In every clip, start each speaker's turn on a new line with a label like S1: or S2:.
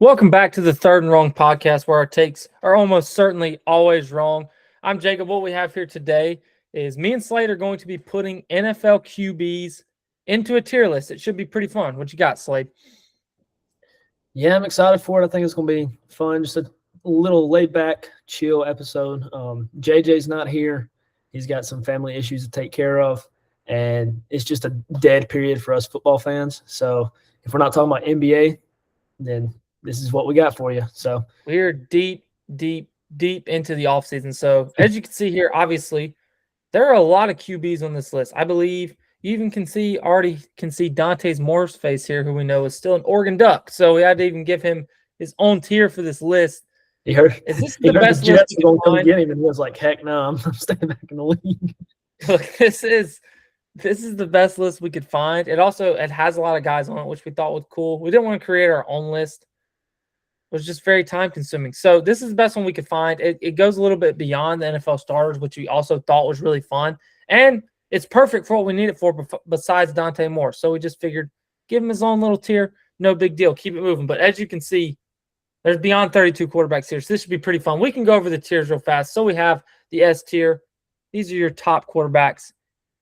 S1: Welcome back to the Third and Wrong podcast, where our takes are almost certainly always wrong. I'm Jacob. What we have here today is me and Slade are going to be putting NFL QBs into a tier list. It should be pretty fun. What you got, Slade?
S2: Yeah, I'm excited for it. I think it's going to be fun. Just a little laid-back, chill episode. JJ's not here. He's got some family issues to take care of, and it's just a dead period for us football fans. So if we're not talking about NBA, then this is what we got for you. So
S1: we're deep into the offseason. So as you can see here, obviously, there are a lot of QBs on this list. I believe you even can see Dante's Moore's face here, who we know is still an Oregon Duck. So we had to even give him his own tier for this list.
S2: Is this the best list you can find? Get him, and he was like, "Heck no, I'm staying back in the league."
S1: Look, this is the best list we could find. It has a lot of guys on it, which we thought was cool. We didn't want to create our own list. It was just very time consuming. So this is the best one we could find. It goes a little bit beyond the NFL starters, which we also thought was really fun. And it's perfect for what we need it for besides Dante Moore. So we just figured, give him his own little tier. No big deal. Keep it moving. But as you can see, there's beyond 32 quarterbacks here. So this should be pretty fun. We can go over the tiers real fast. So we have the S tier. These are your top quarterbacks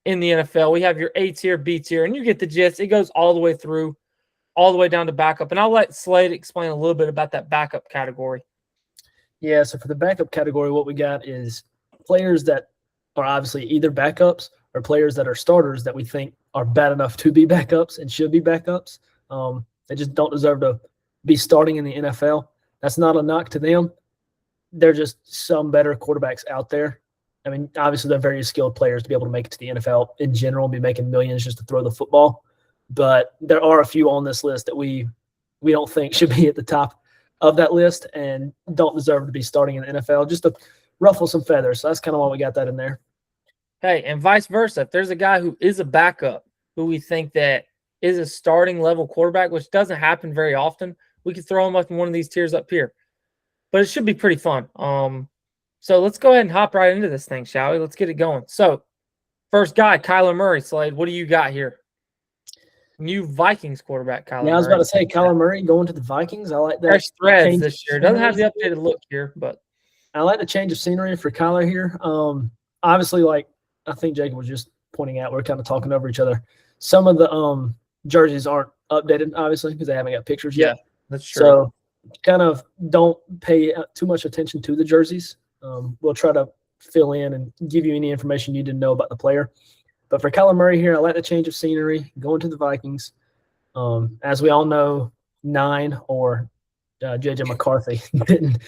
S1: in the NFL. We have your A tier, B tier, and you get the gist. It goes all the way through, all the way down to backup. And I'll let Slade explain a little bit about that backup category.
S2: Yeah, so for the backup category, what we got is players that are obviously either backups or players that are starters that we think are bad enough to be backups and should be backups. They just don't deserve to be starting in the NFL. That's not a knock to them. They're just some better quarterbacks out there. I mean, obviously they're very skilled players to be able to make it to the NFL in general, be making millions just to throw the football. But there are a few on this list that we don't think should be at the top of that list and don't deserve to be starting in the NFL, just to ruffle some feathers. So that's kind of why we got that in there.
S1: Hey, and vice versa. If there's a guy who is a backup who we think that is a starting level quarterback, which doesn't happen very often, we could throw him up in one of these tiers up here. But it should be pretty fun. So let's go ahead and hop right into this thing, shall we? Let's get it going. So first guy, Kyler Murray. Slade, what do you got here? New Vikings quarterback, Kyler Murray.
S2: Yeah, I was about to say Kyler Murray going to the Vikings. I like that.
S1: Fresh threads this year. Doesn't have the updated look here, but
S2: I like the change of scenery for Kyler here. Obviously, like I think Jacob was just pointing out, we're kind of talking over each other. Some of the jerseys aren't updated, obviously, because they haven't got pictures yet.
S1: Yeah, that's true.
S2: So kind of don't pay too much attention to the jerseys. We'll try to fill in and give you any information you didn't know about the player. But for Kyler Murray here, I like the change of scenery, going to the Vikings. As we all know, 9 or J.J. McCarthy didn't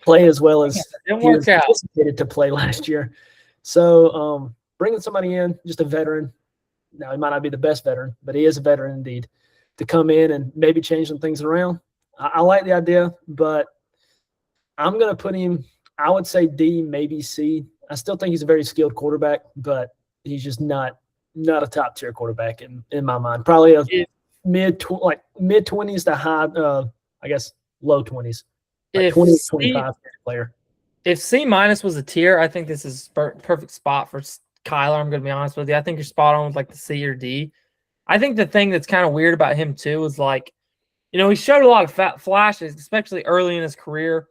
S2: play as well as he was anticipated to play last year. So bringing somebody in, just a veteran. Now, he might not be the best veteran, but he is a veteran indeed, to come in and maybe change some things around. I like the idea, but I'm going to put him, I would say D, maybe C. I still think he's a very skilled quarterback, but he's just not a top tier quarterback in my mind. Probably a mid 20s to high, I guess low 20s, like 20 to 25 player.
S1: If C minus was a tier, I think this is perfect spot for Kyler. I'm going to be honest with you. I think you're spot on with like the C or D. I think the thing that's kind of weird about him too is like, he showed a lot of flashes, especially early in his career.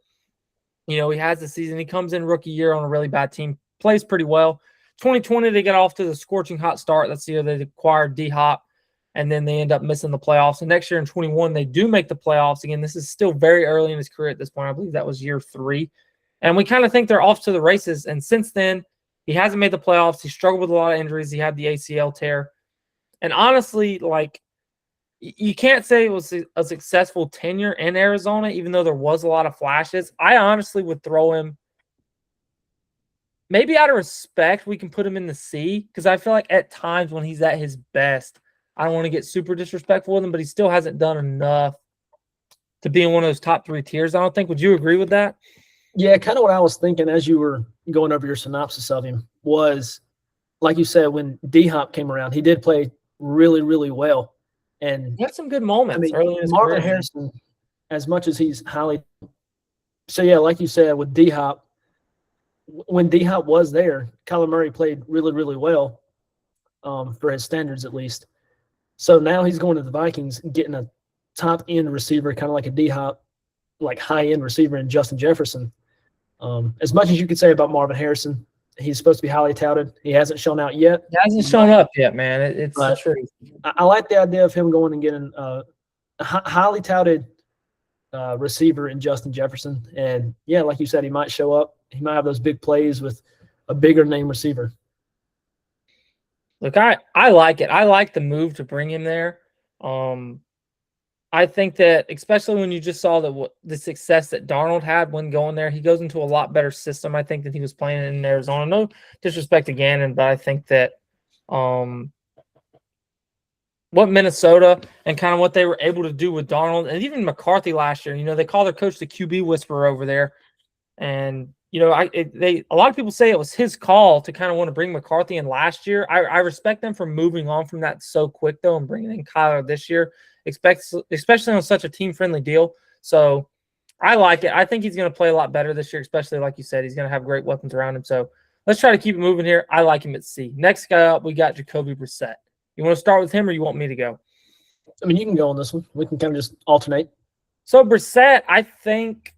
S1: He has the season. He comes in rookie year on a really bad team, plays pretty well. 2020, they got off to the scorching hot start. That's the year they acquired D-Hop, and then they end up missing the playoffs. And next year in 21, they do make the playoffs. Again, this is still very early in his career at this point. I believe that was year 3. And we kind of think they're off to the races. And since then, he hasn't made the playoffs. He struggled with a lot of injuries. He had the ACL tear. And honestly, like, you can't say it was a successful tenure in Arizona, even though there was a lot of flashes. I honestly would throw him, maybe out of respect, we can put him in the C, because I feel like at times when he's at his best, I don't want to get super disrespectful with him, but he still hasn't done enough to be in one of those top 3 tiers, I don't think. Would you agree with that?
S2: Yeah, kind of what I was thinking as you were going over your synopsis of him was, like you said, when D-Hop came around, he did play really, really well. And
S1: he had some good moments early in his
S2: Marvin
S1: career.
S2: Harrison, as much as he's highly – so, yeah, like you said, with D-Hop, when D-Hop was there, Kyler Murray played really, really well for his standards at least. So now he's going to the Vikings, getting a top end receiver, kind of like a D-hop, like high end receiver in Justin Jefferson. As much as you could say about Marvin Harrison, he's supposed to be highly touted. He hasn't shown out yet.
S1: He hasn't shown up yet, man. It's the truth.
S2: I like the idea of him going and getting a highly touted receiver in Justin Jefferson. And, yeah, like you said, he might show up. He might have those big plays with a bigger name receiver.
S1: Look, I like it. I like the move to bring him there. I think that especially when you just saw the success that Darnold had when going there, he goes into a lot better system, I think, than he was playing in Arizona. No disrespect to Gannon, but I think that what Minnesota and kind of what they were able to do with Darnold and even McCarthy last year, they call their coach the QB whisperer over there. And, a lot of people say it was his call to kind of want to bring McCarthy in last year. I respect them for moving on from that so quick, though, and bringing in Kyler this year, especially on such a team-friendly deal. So I like it. I think he's going to play a lot better this year, especially like you said. He's going to have great weapons around him. So let's try to keep it moving here. I like him at C. Next guy up, we got Jacoby Brissett. You want to start with him or you want me to go?
S2: I mean, you can go on this one. We can kind of just alternate.
S1: So Brissett, I think,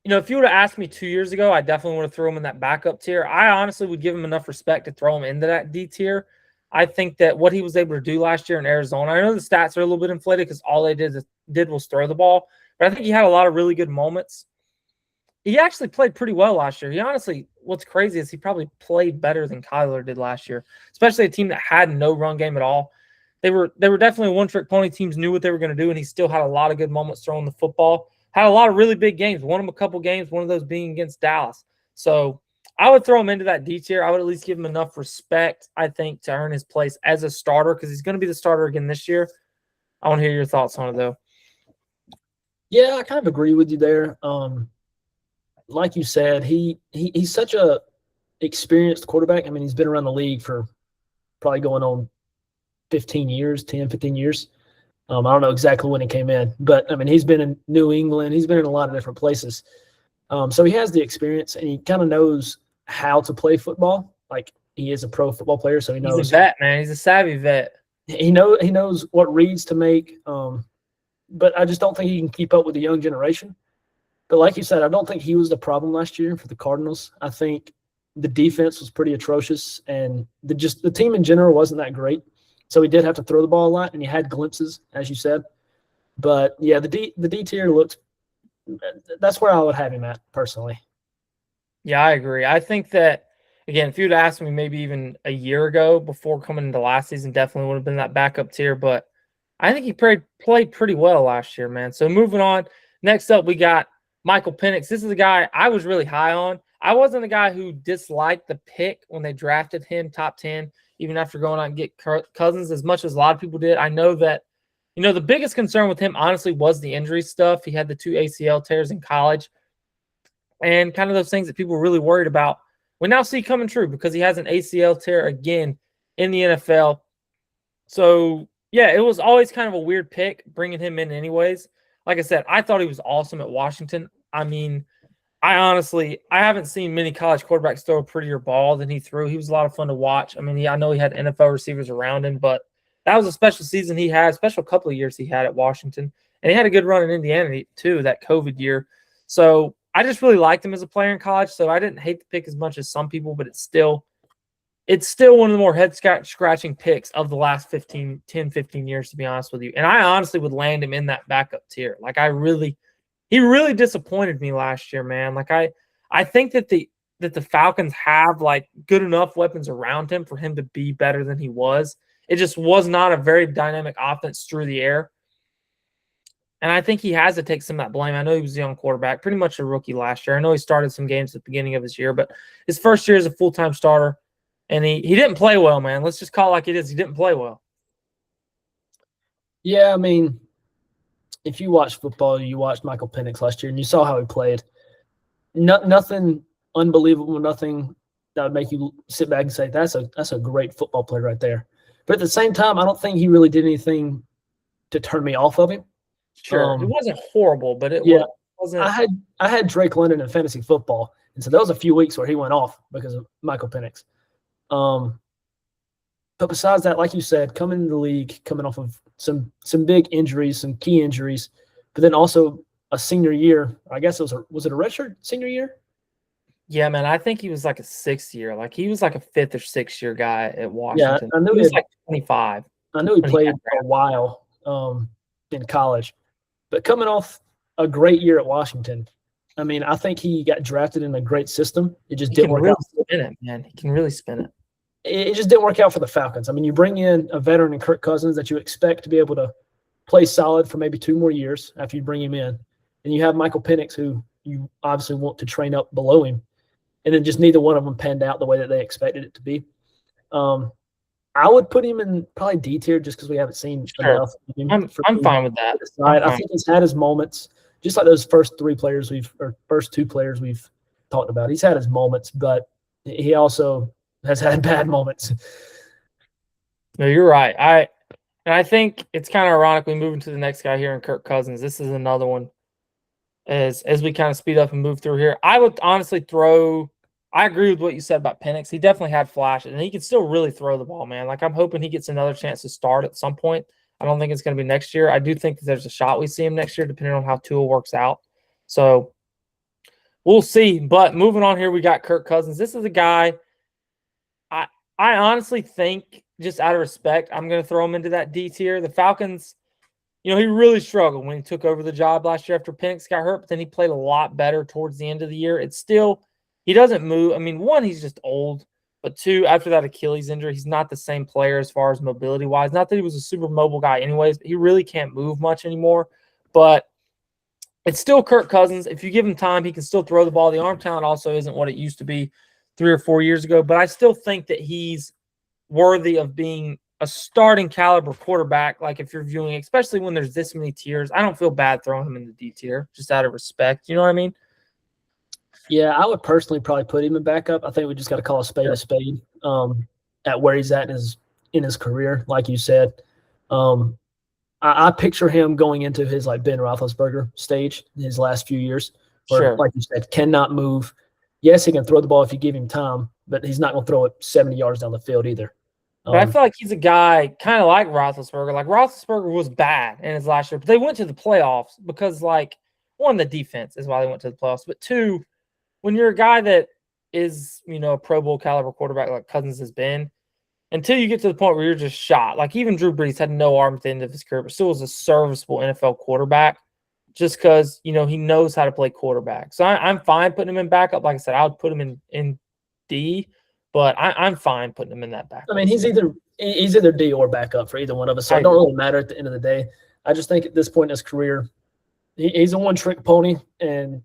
S1: if you would have asked me 2 years ago, I definitely would have thrown him in that backup tier. I honestly would give him enough respect to throw him into that D tier. I think that what he was able to do last year in Arizona, I know the stats are a little bit inflated because all they did was throw the ball, but I think he had a lot of really good moments. He actually played pretty well last year. He honestly, what's crazy is he probably played better than Kyler did last year, especially a team that had no run game at all. They were definitely a one-trick pony. Teams knew what they were going to do, and he still had a lot of good moments throwing the football. Had a lot of really big games. Won him a couple games, one of those being against Dallas. So I would throw him into that D tier. I would at least give him enough respect, I think, to earn his place as a starter because he's going to be the starter again this year. I want to hear your thoughts on it, though.
S2: Yeah, I kind of agree with you there. Like you said, he's such a experienced quarterback. I mean, he's been around the league for probably going on 15 years. I don't know exactly when he came in, but, I mean, he's been in New England. He's been in a lot of different places. So he has the experience, and he kind of knows how to play football. Like, he is a pro football player, so he knows.
S1: He's a vet, man. He's a savvy vet.
S2: He knows what reads to make, but I just don't think he can keep up with the young generation. But like you said, I don't think he was the problem last year for the Cardinals. I think the defense was pretty atrocious, and the team in general wasn't that great. So he did have to throw the ball a lot, and he had glimpses, as you said. But, yeah, the D tier looks – that's where I would have him at personally.
S1: Yeah, I agree. I think that, again, if you'd asked me maybe even a year ago before coming into last season, definitely would have been that backup tier. But I think he played pretty well last year, man. So moving on, next up we got Michael Penix. This is a guy I was really high on. I wasn't a guy who disliked the pick when they drafted him top 10, even after going out and get Cousins, as much as a lot of people did. I know that, the biggest concern with him, honestly, was the injury stuff. He had the 2 ACL tears in college and kind of those things that people were really worried about. We now see coming true because he has an ACL tear again in the NFL. So, yeah, it was always kind of a weird pick bringing him in anyways. Like I said, I thought he was awesome at Washington. I mean, I haven't seen many college quarterbacks throw a prettier ball than he threw. He was a lot of fun to watch. I mean, I know he had NFL receivers around him, but that was a special season he had, special couple of years he had at Washington. And he had a good run in Indiana, too, that COVID year. So I just really liked him as a player in college. So I didn't hate the pick as much as some people, but it's still one of the more head-scratching picks of the last 10, 15 years, to be honest with you. And I honestly would land him in that backup tier. Like, he really disappointed me last year, man. Like, I think that the Falcons have, like, good enough weapons around him for him to be better than he was. It just was not a very dynamic offense through the air. And I think he has to take some of that blame. I know he was a young quarterback, pretty much a rookie last year. I know he started some games at the beginning of his year, but his first year as a full-time starter, and he didn't play well, man. Let's just call it like it is. He didn't play well.
S2: Yeah, I mean, if you watch football, you watched Michael Penix last year, and you saw how he played. Nothing unbelievable, nothing that would make you sit back and say, that's a great football player right there. But at the same time, I don't think he really did anything to turn me off of him.
S1: Sure, it wasn't horrible, but it wasn't.
S2: I had Drake London in fantasy football, and so there was a few weeks where he went off because of Michael Penix. But besides that, like you said, coming into the league, coming off of some big injuries, some key injuries, but then also a senior year. I guess was it a redshirt senior year?
S1: Yeah, man, I think he was like a 6th year. Like he was like a 5th or 6th year guy at
S2: Yeah,
S1: Washington.
S2: I know
S1: He was like 25
S2: I know he
S1: when he
S2: played
S1: got
S2: a
S1: drafted.
S2: while in college, but coming off a great year at Washington, I mean, I think he got drafted in a great system. It just
S1: He
S2: didn't
S1: can
S2: work
S1: really
S2: out.
S1: spin it, man. He can really spin it.
S2: It just didn't work out for the Falcons. I mean, you bring in a veteran in Kirk Cousins that you expect to be able to play solid for maybe 2 more years after you bring him in, and you have Michael Penix, who you obviously want to train up below him, and then just neither one of them panned out the way that they expected it to be. I would put him in probably D tier just because we haven't seen enough of him.
S1: I'm fine with that.
S2: I think he's had his moments, just like those first 2 players we've talked about. He's had his moments, but he also has had bad moments.
S1: No, you're right. I think it's kind of ironic we move into the next guy here in Kirk Cousins. This is another one. As we kind of speed up and move through here, I would honestly I agree with what you said about Penix. He definitely had flashes, and he can still really throw the ball, man. Like I'm hoping he gets another chance to start at some point. I don't think it's going to be next year. I do think that there's a shot we see him next year, depending on how Tua works out. So we'll see. But moving on here, we got Kirk Cousins. This is a guy I honestly think, just out of respect, I'm going to throw him into that D tier. The Falcons, he really struggled when he took over the job last year after Penix got hurt, but then he played a lot better towards the end of the year. It's still, he doesn't move. I mean, 1, he's just old, but 2, after that Achilles injury, he's not the same player as far as mobility-wise. Not that he was a super mobile guy anyways, but he really can't move much anymore. But it's still Kirk Cousins. If you give him time, he can still throw the ball. The arm talent also isn't what it used to be 3 or 4 years ago, but I still think that he's worthy of being a starting caliber quarterback. Like if you're viewing, especially when there's this many tiers, I don't feel bad throwing him in the D tier just out of respect. You know what I mean?
S2: Yeah, I would personally probably put him in backup. I think we just got to call a spade a spade at where he's at in his career, like you said. I picture him going into his like Ben Roethlisberger stage in his last few years, where, like you said, cannot move. Yes, he can throw the ball if you give him time, but he's not going to throw it 70 yards down the field either.
S1: But I feel like he's a guy kind of like Roethlisberger. Like Roethlisberger was bad in his last year, but they went to the playoffs because, like, 1, the defense is why they went to the playoffs. But 2, when you're a guy that is, a Pro Bowl caliber quarterback like Cousins has been, until you get to the point where you're just shot. Like even Drew Brees had no arm at the end of his career, but still was a serviceable NFL quarterback just because, he knows how to play quarterback. So I'm fine putting him in backup. Like I said, I would put him in D, but I'm fine putting him in that backup.
S2: I mean, he's either D or backup for either one of us, so it don't really matter at the end of the day. I just think at this point in his career, he's a one-trick pony, and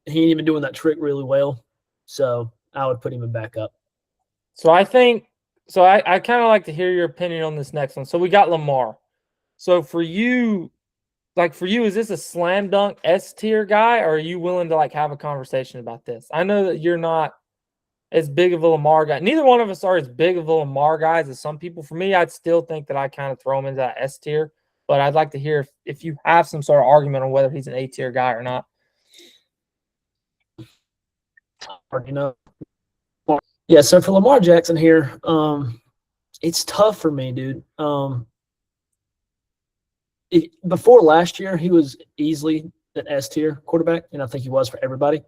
S2: he ain't even doing that trick really well. So I would put him in backup.
S1: So I kind of like to hear your opinion on this next one. So we got Lamar. So for you, is this a slam dunk S tier guy, or are you willing to have a conversation about this? I know that you're not as big of a Lamar guy. Neither one of us are as big of a Lamar guys as some people. For me, I'd still think that I kind of throw him into that S tier, but I'd like to hear if you have some sort of argument on whether he's an A tier guy or not.
S2: Yeah, so for Lamar Jackson here, it's tough for me, dude. Before last year, he was easily an S tier quarterback, and I think he was for everybody.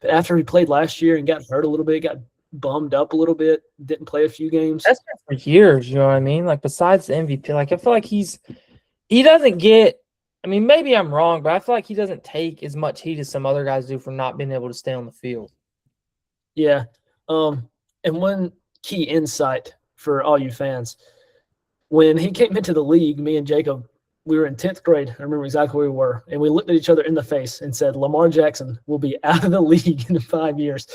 S2: But after he played last year and got hurt a little bit, got bummed up a little bit, didn't play a few games.
S1: That's been for years, you know what I mean? Like besides the MVP, I feel like he doesn't get. I mean, maybe I'm wrong, but I feel like he doesn't take as much heat as some other guys do for not being able to stay on the field.
S2: Yeah. And one key insight for all you fans, when he came into the league, me and Jacob, we were in 10th grade. I remember exactly where we were. And we looked at each other in the face and said, Lamar Jackson will be out of the league in 5 years.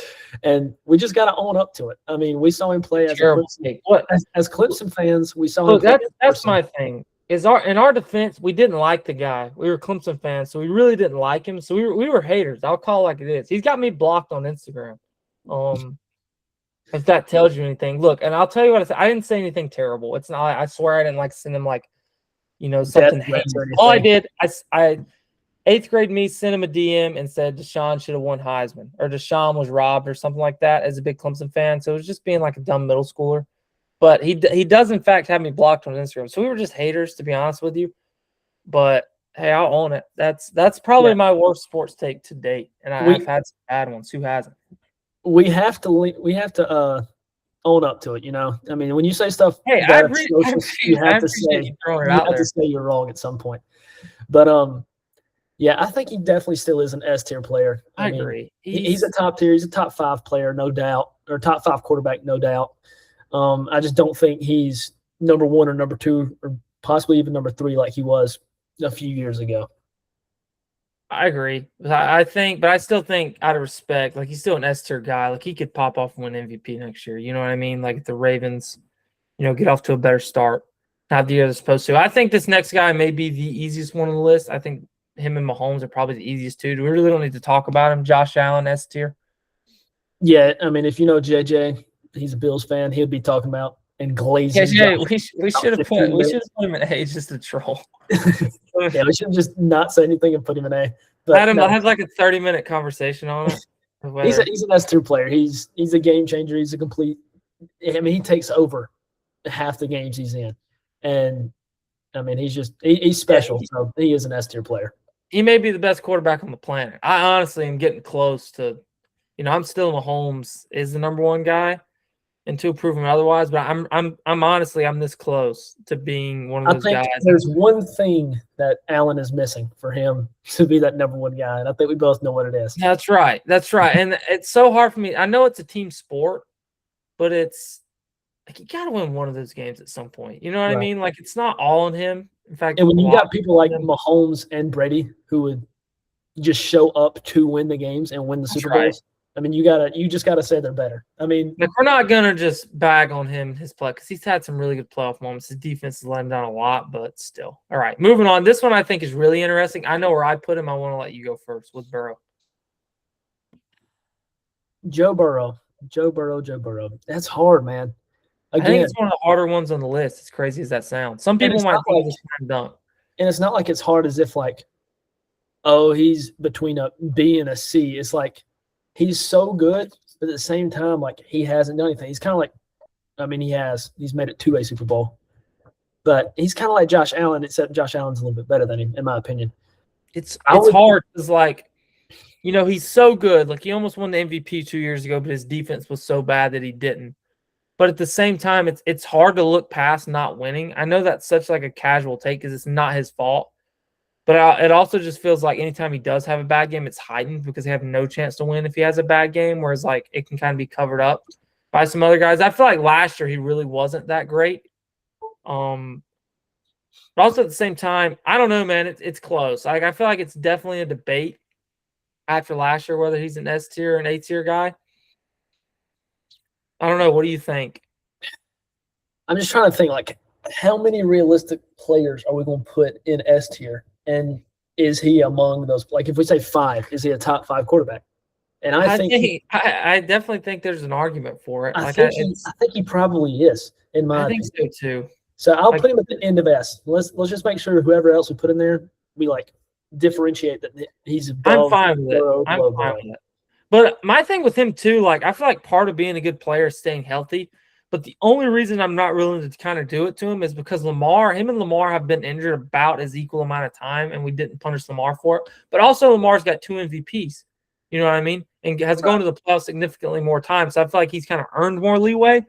S2: And we just got to own up to it. I mean, we saw him play as Clemson fans. We saw him play.
S1: That's my thing. In our defense, we didn't like the guy. We were Clemson fans, so we really didn't like him. So we were haters. I'll call it like it is. He's got me blocked on Instagram. If that tells you anything. Look, and I'll tell you what I said. I didn't say anything terrible. It's not. I swear I didn't send him something. All I did, I 8th grade me sent him a DM and said Deshaun should have won Heisman or Deshaun was robbed or something like that as a big Clemson fan. So it was just being like a dumb middle schooler. But he does in fact have me blocked on Instagram. So we were just haters, to be honest with you. But hey, I'll own it. That's probably my worst sports take to date, and I've had some bad ones. Who hasn't?
S2: We have to own up to it. You know, I mean, when you say stuff,
S1: hey,
S2: you have to say you're wrong at some point. But yeah, I think he definitely still is an S tier player.
S1: I agree.
S2: He's a top tier. He's a top 5 player, no doubt, or top 5 quarterback, no doubt. I just don't think he's number 1 or number 2 or possibly even number 3 like he was a few years ago.
S1: I agree. I still think out of respect, like he's still an S tier guy. Like he could pop off and win MVP next year. You know what I mean? Like if the Ravens, get off to a better start, not the year they're supposed to. I think this next guy may be the easiest one on the list. I think him and Mahomes are probably the easiest two. We really don't need to talk about him. Josh Allen, S tier.
S2: Yeah, I mean, if you know JJ, he's a Bills fan. He'd be talking about and glazing.
S1: Yeah, we should have put him in A just to troll.
S2: Yeah, we should just not say anything and put him in A.
S1: But I had like a 30-minute conversation on it.
S2: He's an S2 player. He's a game changer. He's a complete. I mean, he takes over half the games he's in, and I mean, he's special. So he is an S-tier player.
S1: He may be the best quarterback on the planet. I honestly am getting close to. I'm still Mahomes is the number 1 guy, until proven otherwise. But I'm honestly this close to being one of those guys.
S2: There's one thing that Allen is missing for him to be that number 1 guy, and I think we both know what it is.
S1: That's right. And it's so hard for me. I know it's a team sport, but it's like you got to win one of those games at some point. You know what I mean? Like it's not all on him. In fact,
S2: and when you got people like Mahomes and Brady who would just show up to win the games and win the Super Bowls. I mean, you just gotta say they're better. I mean,
S1: like we're not gonna just bag on him his play because he's had some really good playoff moments. His defense has let him down a lot, but still. All right, moving on. This one I think is really interesting. I know where I put him. I want to let you go first with Burrow.
S2: Joe Burrow. That's hard, man.
S1: Again, I think it's one of the harder ones on the list. As crazy as that sounds, some people might think it's slam dunk.
S2: And it's not like it's hard as if like, oh, he's between a B and a C. It's like. He's so good, but at the same time, like he hasn't done anything. He's kind of like, I mean, he's made it to a Super Bowl, but he's kind of like Josh Allen, except Josh Allen's a little bit better than him, in my opinion.
S1: It's hard because, like, he's so good. Like he almost won the MVP 2 years ago, but his defense was so bad that he didn't. But at the same time, it's hard to look past not winning. I know that's such like a casual take because it's not his fault. But it also just feels like anytime he does have a bad game, it's heightened because they have no chance to win if he has a bad game, whereas like it can kind of be covered up by some other guys. I feel like last year he really wasn't that great. But also at the same time, I don't know, man. It's close. Like I feel like it's definitely a debate after last year whether he's an S tier or an A tier guy. I don't know. What do you think?
S2: I'm just trying to think like how many realistic players are we going to put in S tier? And is he among those? Like, if we say 5, is he a top 5 quarterback? And I
S1: definitely think there's an argument for it.
S2: I think he probably is. In my opinion.
S1: I think so too.
S2: So I'll put him at the end of S. Let's just make sure whoever else we put in there, we like differentiate that he's above.
S1: I'm fine with it. But my thing with him too, like I feel like part of being a good player is staying healthy. But the only reason I'm not willing to kind of do it to him is because him and Lamar have been injured about as equal amount of time, and we didn't punish Lamar for it. But also Lamar's got 2 MVPs, you know what I mean? And has gone to the playoffs significantly more times. So I feel like he's kind of earned more leeway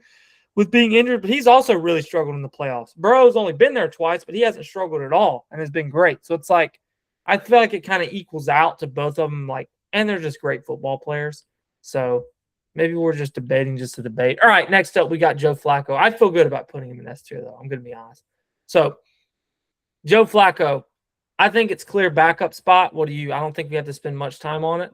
S1: with being injured, but he's also really struggled in the playoffs. Burrow's only been there twice, but he hasn't struggled at all and has been great. So it's like I feel like it kind of equals out to both of them, and they're just great football players. So maybe we're just debating just to debate. All right, next up, we got Joe Flacco. I feel good about putting him in S tier, though. I'm going to be honest. So, Joe Flacco, I think it's clear backup spot. What do you? I don't think we have to spend much time on it.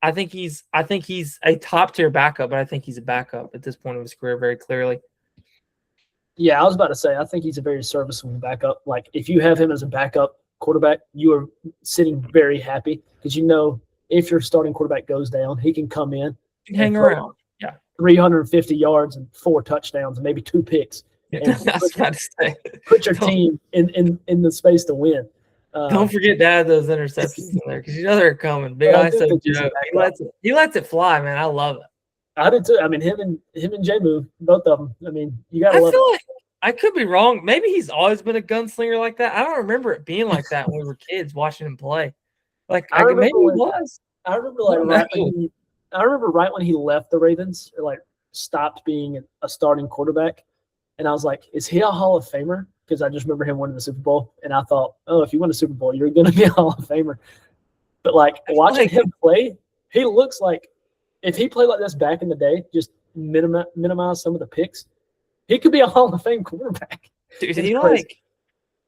S1: I think he's a top tier backup, but I think he's a backup at this point of his career, very clearly.
S2: Yeah, I was about to say, I think he's a very serviceable backup. Like, if you have him as a backup quarterback, you are sitting very happy because if your starting quarterback goes down, he can come in
S1: and hang around. Yeah.
S2: 350 yards and 4 touchdowns and maybe 2 picks. Put your team in the space to win.
S1: Don't forget to add those interceptions in there because they're coming. Big ISO Joe. He lets it fly, man. I love it.
S2: I did too. I mean, him and Jamu, both of them. I mean, you gotta
S1: I
S2: love
S1: feel like I could be wrong. Maybe he's always been a gunslinger like that. I don't remember it being like that when we were kids watching him play. Like
S2: I remember
S1: maybe he was.
S2: I remember
S1: I
S2: like
S1: don't
S2: right
S1: know.
S2: when I remember right when he left the Ravens, or like stopped being a starting quarterback, and I was like, is he a Hall of Famer? Because I just remember him winning the Super Bowl, and I thought, oh, if you win a Super Bowl, you're going to be a Hall of Famer. But like
S1: I feel
S2: watching
S1: like
S2: him play, he looks like if he played like this back in the day, just minimize some of the picks, he could be a Hall of Fame quarterback.
S1: dude,
S2: It's
S1: he
S2: crazy.
S1: like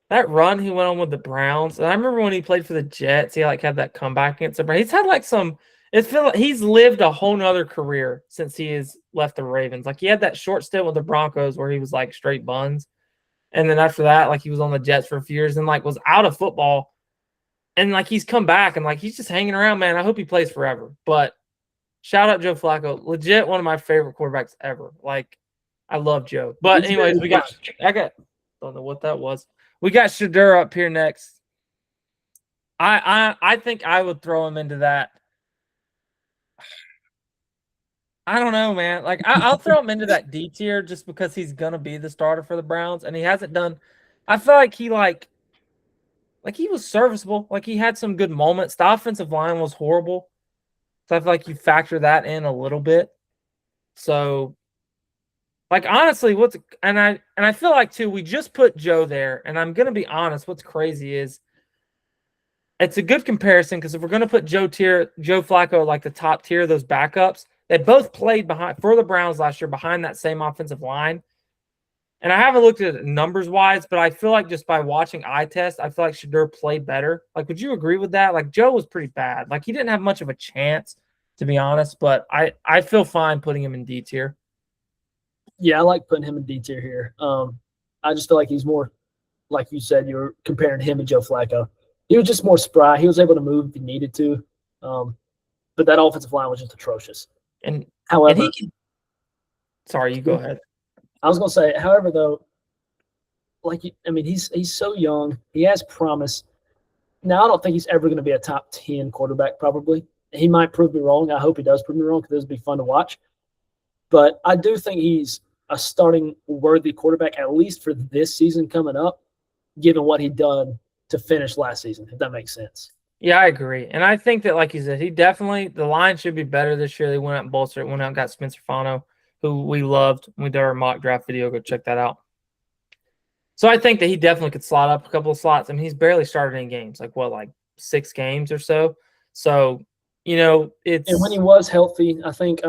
S1: that run he went on with the Browns. And I remember when he played for the Jets, he like had that comeback against the Browns. He's had like some. It feel like he's lived a whole nother career since he has left the Ravens. Like he had that short stint with the Broncos where he was like straight buns, and then after that, like he was on the Jets for a few years and like was out of football. And like he's come back and like he's just hanging around, man. I hope he plays forever. But shout out Joe Flacco, legit one of my favorite quarterbacks ever. Like I love Joe. But
S2: He's
S1: anyways,
S2: very
S1: don't know what that was. We got Shadur up here next. I think I would throw him into that. I don't know, man. Like I'll throw him into that D tier just because he's gonna be the starter for the Browns, and he hasn't done. I feel like he was serviceable. Like he had some good moments. The offensive line was horrible, so I feel like you factor that in a little bit. So, like honestly, I feel like too, we just put Joe there, and I'm gonna be honest. What's crazy is it's a good comparison because if we're gonna put Joe Flacco like the top tier of those backups, they both played behind for the Browns last year behind that same offensive line. And I haven't looked at it numbers wise, but I feel like just by watching eye test, I feel like Shadur played better. Like, would you agree with that? Like, Joe was pretty bad. Like, he didn't have much of a chance, to be honest. But I feel fine putting him in D tier.
S2: Yeah, I like putting him in D tier here. I just feel like he's more, like you said, you were comparing him and Joe Flacco. He was just more spry. He was able to move if he needed to. But that offensive line was just atrocious.
S1: And
S2: however,
S1: sorry, you go ahead.
S2: I was gonna say, however, though, he's so young. He has promise. Now, I don't think he's ever going to be a top 10 quarterback. Probably, he might prove me wrong. I hope he does prove me wrong because this would be fun to watch. But I do think he's a starting worthy quarterback, at least for this season coming up, given what he'd done to finish last season. If that makes sense.
S1: Yeah, I agree. And I think that, like you said, the line should be better this year. They went out and bolstered it, went out and got Spencer Fano, who we loved. We did our mock draft video. Go check that out. So I think that he definitely could slot up a couple of slots. I mean, he's barely started in games, like 6 games or so. So, it's.
S2: And when he was healthy, I think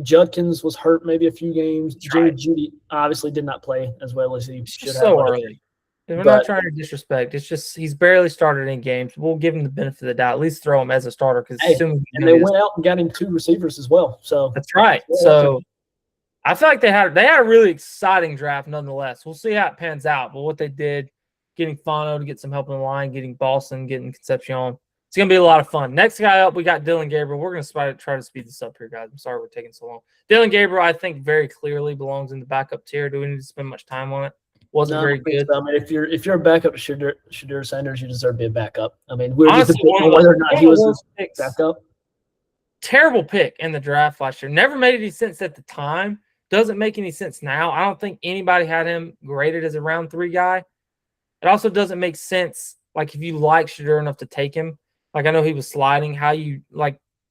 S2: Judkins was hurt maybe a few games. Jerry Jeudy obviously did not play as well as he should have.
S1: So early. We're not trying to disrespect. It's just he's barely started in games. We'll give him the benefit of the doubt. At least throw him as a starter because
S2: they went out and got him 2 receivers as well. So
S1: that's right. So I feel like they had a really exciting draft nonetheless. We'll see how it pans out. But what they did, getting Fano to get some help in the line, getting Boston, getting Concepcion, it's gonna be a lot of fun. Next guy up, we got Dylan Gabriel. We're gonna try to speed this up here, guys. I'm sorry we're taking so long. Dylan Gabriel, I think, very clearly belongs in the backup tier. Do we need to spend much time on it? Wasn't very good.
S2: So. I mean, if you're a backup to Shadur Sanders, you deserve to be a backup. I mean, we're
S1: honestly,
S2: just debating whether or not he was a backup.
S1: Terrible pick in the draft last year. Never made any sense at the time. Doesn't make any sense now. I don't think anybody had him graded as a round 3 guy. It also doesn't make sense, like, if you like Shadur enough to take him. Like, I know he was sliding.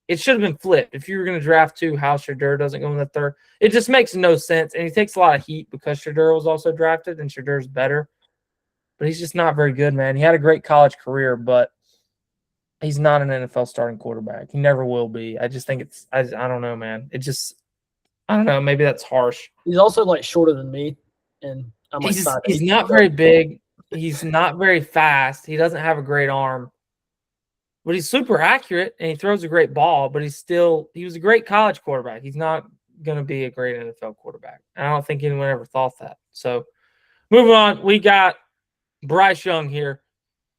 S1: It should have been flipped. If you were going to draft 2, how Shadur doesn't go in the 3rd. It just makes no sense. And he takes a lot of heat because Shadur was also drafted, and Shadur's better. But he's just not very good, man. He had a great college career, but he's not an NFL starting quarterback. He never will be. I just think I don't know, man. I don't know. Maybe that's harsh.
S2: He's also, shorter than me. And I'm
S1: he's not very big. He's not very fast. He doesn't have a great arm. But he's super accurate, and he throws a great ball, but he was a great college quarterback. He's not going to be a great NFL quarterback. And I don't think anyone ever thought that. So, moving on, we got Bryce Young here.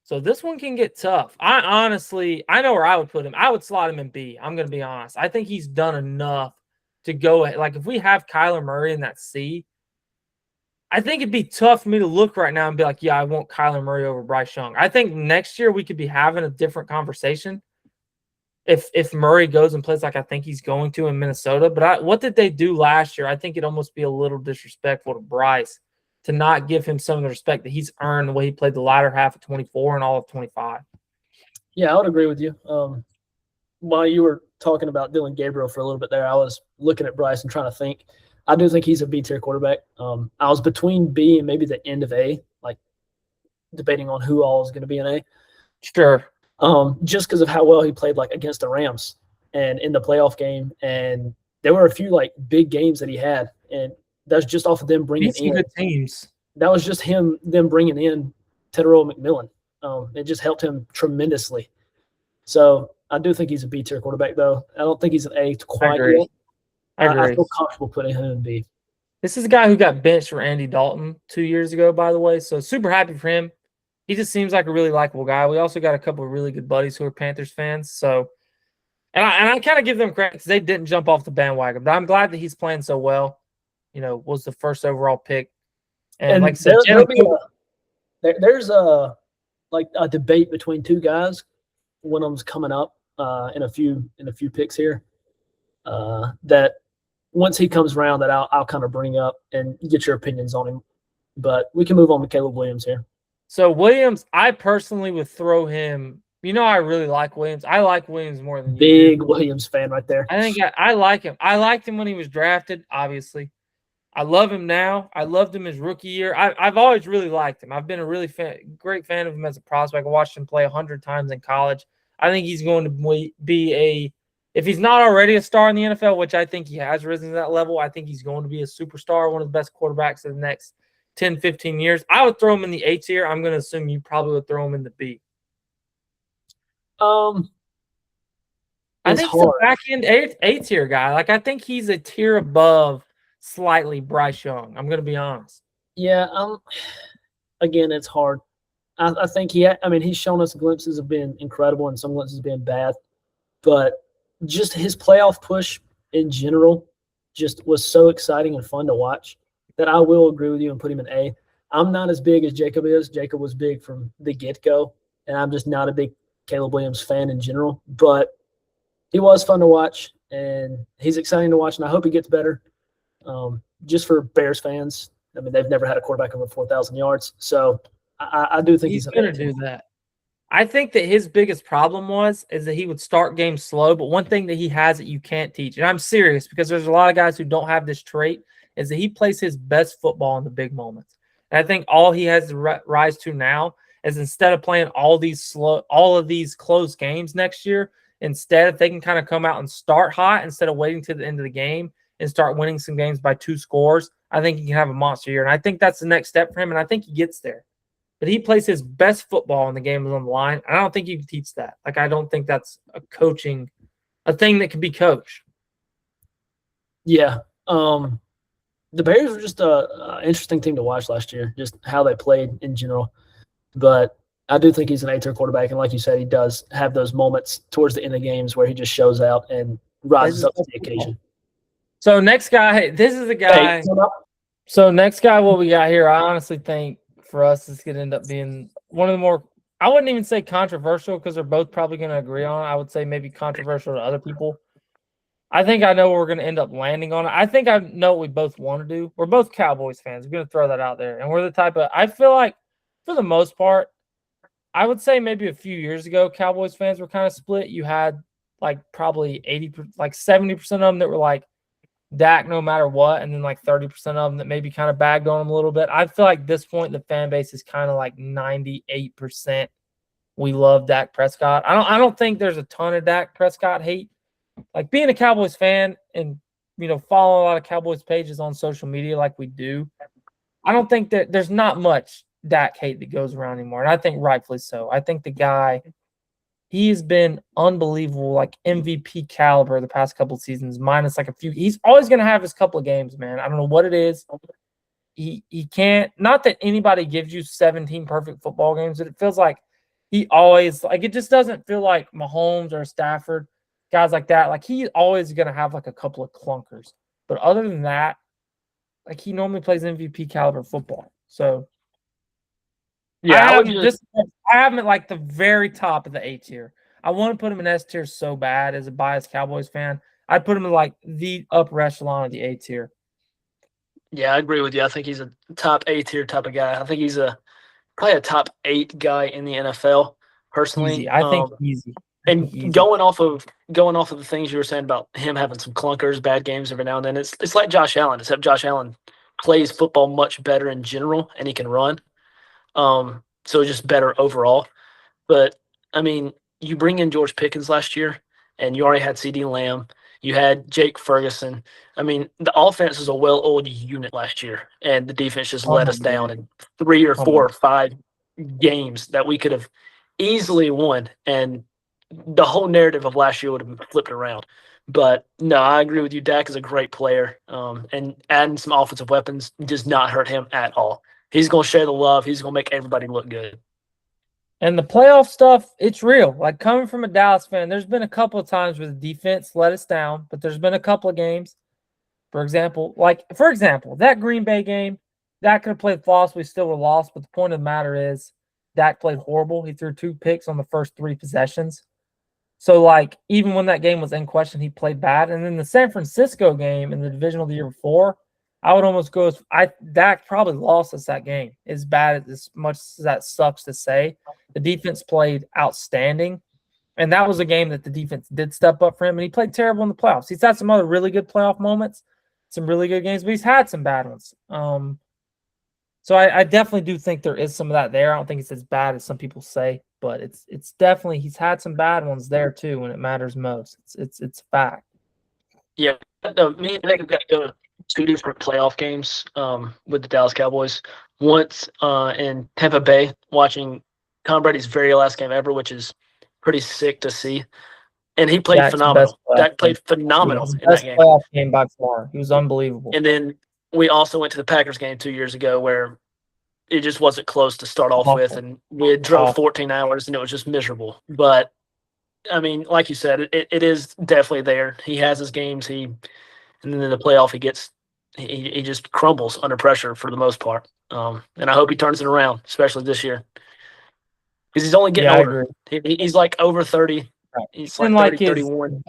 S1: So, this one can get tough. I know where I would put him. I would slot him in B. I'm going to be honest. I think he's done enough to go ahead. Like, if we have Kyler Murray in that C, I think it'd be tough for me to look right now and be like, yeah, I want Kyler Murray over Bryce Young. I think next year we could be having a different conversation. if Murray goes and plays like I think he's going to in Minnesota. But what did they do last year? I think it'd almost be a little disrespectful to Bryce to not give him some of the respect that he's earned the way he played the latter half of 24 and all of 25.
S2: Yeah, I would agree with you. While you were talking about Dylan Gabriel for a little bit there, I was looking at Bryce and trying to think. I do think he's a B-tier quarterback. I was between B and maybe the end of A, like debating on who all is going to be in A.
S1: Sure.
S2: Just because of how well he played like against the Rams and in the playoff game. And there were a few like big games that he had. And that's just off of them bringing in
S1: good teams.
S2: That was just them bringing in Tedero McMillan. It just helped him tremendously. So I do think he's a B-tier quarterback, though. I don't think he's an A quite yet. I feel comfortable putting him in B.
S1: This is a guy who got benched for Andy Dalton 2 years ago, by the way. So super happy for him. He just seems like a really likable guy. We also got a couple of really good buddies who are Panthers fans. So, and I kind of give them credit because they didn't jump off the bandwagon. But I'm glad that he's playing so well. You know, was the first overall pick. And like I said,
S2: there's a debate between two guys. One of them's coming up in a few picks here. That once he comes around, that I'll kind of bring up and get your opinions on him. But we can move on to Caleb Williams here.
S1: So Williams, I personally would throw him. You know, I really like Williams. I like Williams more than
S2: big Williams fan right there.
S1: I think I like him. I liked him when he was drafted, obviously. I love him now. I loved him his rookie year. I've always really liked him. I've been a really great fan of him as a prospect. I watched him play 100 times in college. I think he's going to be if he's not already a star in the NFL, which I think he has risen to that level, I think he's going to be a superstar, one of the best quarterbacks of the next 10, 15 years. I would throw him in the A tier. I'm going to assume you probably would throw him in the B. I think he's a back end A tier guy. Like I think he's a tier above slightly Bryce Young. I'm going to be honest.
S2: Yeah. Again, it's hard. I think he's shown us glimpses of being incredible and some glimpses of being bad, but just his playoff push in general just was so exciting and fun to watch that I will agree with you and put him in A. I'm not as big as Jacob is. Jacob was big from the get-go, and I'm just not a big Caleb Williams fan in general, but he was fun to watch, and he's exciting to watch, and I hope he gets better. Just for Bears fans, I mean, they've never had a quarterback over 4,000 yards, so I do think he's
S1: going to do that. I think that his biggest problem is that he would start games slow, but one thing that he has that you can't teach, and I'm serious because there's a lot of guys who don't have this trait, is that he plays his best football in the big moments. And I think all he has to rise to now is instead of playing all of these close games next year, instead if they can kind of come out and start hot instead of waiting to the end of the game and start winning some games by 2 scores, I think he can have a monster year. And I think that's the next step for him, and I think he gets there. But he plays his best football when the game is on the line. I don't think you can teach that. Like, I don't think that's a thing that can be coached.
S2: Yeah. The Bears were just an interesting team to watch last year, just how they played in general. But I do think he's an A-tier quarterback, and like you said, he does have those moments towards the end of games where he just shows out and rises up to the occasion.
S1: So next guy, this is the guy. So next guy, what we got here, I honestly think for us is going to end up being one of the more, I wouldn't even say controversial because they're both probably going to agree on it. I would say maybe controversial to other people. I think I know we're going to end up landing on it. I think I know what we both want to do. We're both Cowboys fans. We're going to throw that out there. And we're the type of, I feel like for the most part, I would say maybe a few years ago, Cowboys fans were kind of split. You had like probably 70% of them that were like Dak no matter what, and then like 30% of them that maybe kind of bagged on him a little bit. I feel like at this point the fan base is kind of like 98% we love Dak Prescott. I don't think there's a ton of Dak Prescott hate. Like being a Cowboys fan and following a lot of Cowboys pages on social media like we do, I don't think that there's not much Dak hate that goes around anymore. And I think rightfully so. I think the guy, he has been unbelievable, like MVP caliber the past couple of seasons, minus like a few. He's always going to have his couple of games, man. I don't know what it is. He can't, not that anybody gives you 17 perfect football games, but it feels like he always, like it just doesn't feel like Mahomes or Stafford, guys like that. Like he's always going to have like a couple of clunkers. But other than that, like he normally plays MVP caliber football. So yeah, I have him at like the very top of the A tier. I want to put him in S tier so bad as a biased Cowboys fan. I'd put him in like the upper echelon of the A tier.
S2: Yeah, I agree with you. I think he's a top A tier type of guy. I think he's probably a top 8 guy in the NFL personally.
S1: Easy. I think easy.
S2: And going off of the things you were saying about him having some clunkers, bad games every now and then, it's like Josh Allen, except Josh Allen plays football much better in general, and he can run. So just better overall. But I mean, you bring in George Pickens last year, and you already had CeeDee Lamb. You had Jake Ferguson. I mean, the offense is a well-oiled unit last year, and the defense just let us down in 3 or 4 or 5 games that we could have easily won, and the whole narrative of last year would have been flipped around. But no, I agree with you. Dak is a great player, and adding some offensive weapons does not hurt him at all. He's going to share the love. He's going to make everybody look good.
S1: And the playoff stuff, it's real. Like, coming from a Dallas fan, there's been a couple of times where the defense let us down, but there's been a couple of games. For example, that Green Bay game, Dak could have played flawless. We still would have lost. But the point of the matter is, Dak played horrible. He threw 2 picks on the first 3 possessions. So, like, even when that game was in question, he played bad. And then the San Francisco game in the divisional the year before, I would almost go as Dak probably lost us that game. As bad as much as that sucks to say, the defense played outstanding, and that was a game that the defense did step up for him. And he played terrible in the playoffs. He's had some other really good playoff moments, some really good games, but he's had some bad ones. So I definitely do think there is some of that there. I don't think it's as bad as some people say, but it's definitely, he's had some bad ones there too when it matters most. It's a fact.
S2: Yeah, me and Nick have got to go to 2 different playoff games with the Dallas Cowboys. Once in Tampa Bay, watching Tom Brady's very last game ever, which is pretty sick to see. And he played phenomenal. Dak played phenomenal in that game.
S1: Playoff game by far. He was unbelievable.
S2: And then we also went to the Packers game 2 years ago where it just wasn't close to start off with, and we had drove 14 hours, and it was just miserable. But, I mean, like you said, it is definitely there. He has his games. And then in the playoff, he just crumbles under pressure for the most part. And I hope he turns it around, especially this year. Because he's only getting older. He's like over 30. Right. He's like 30, 31.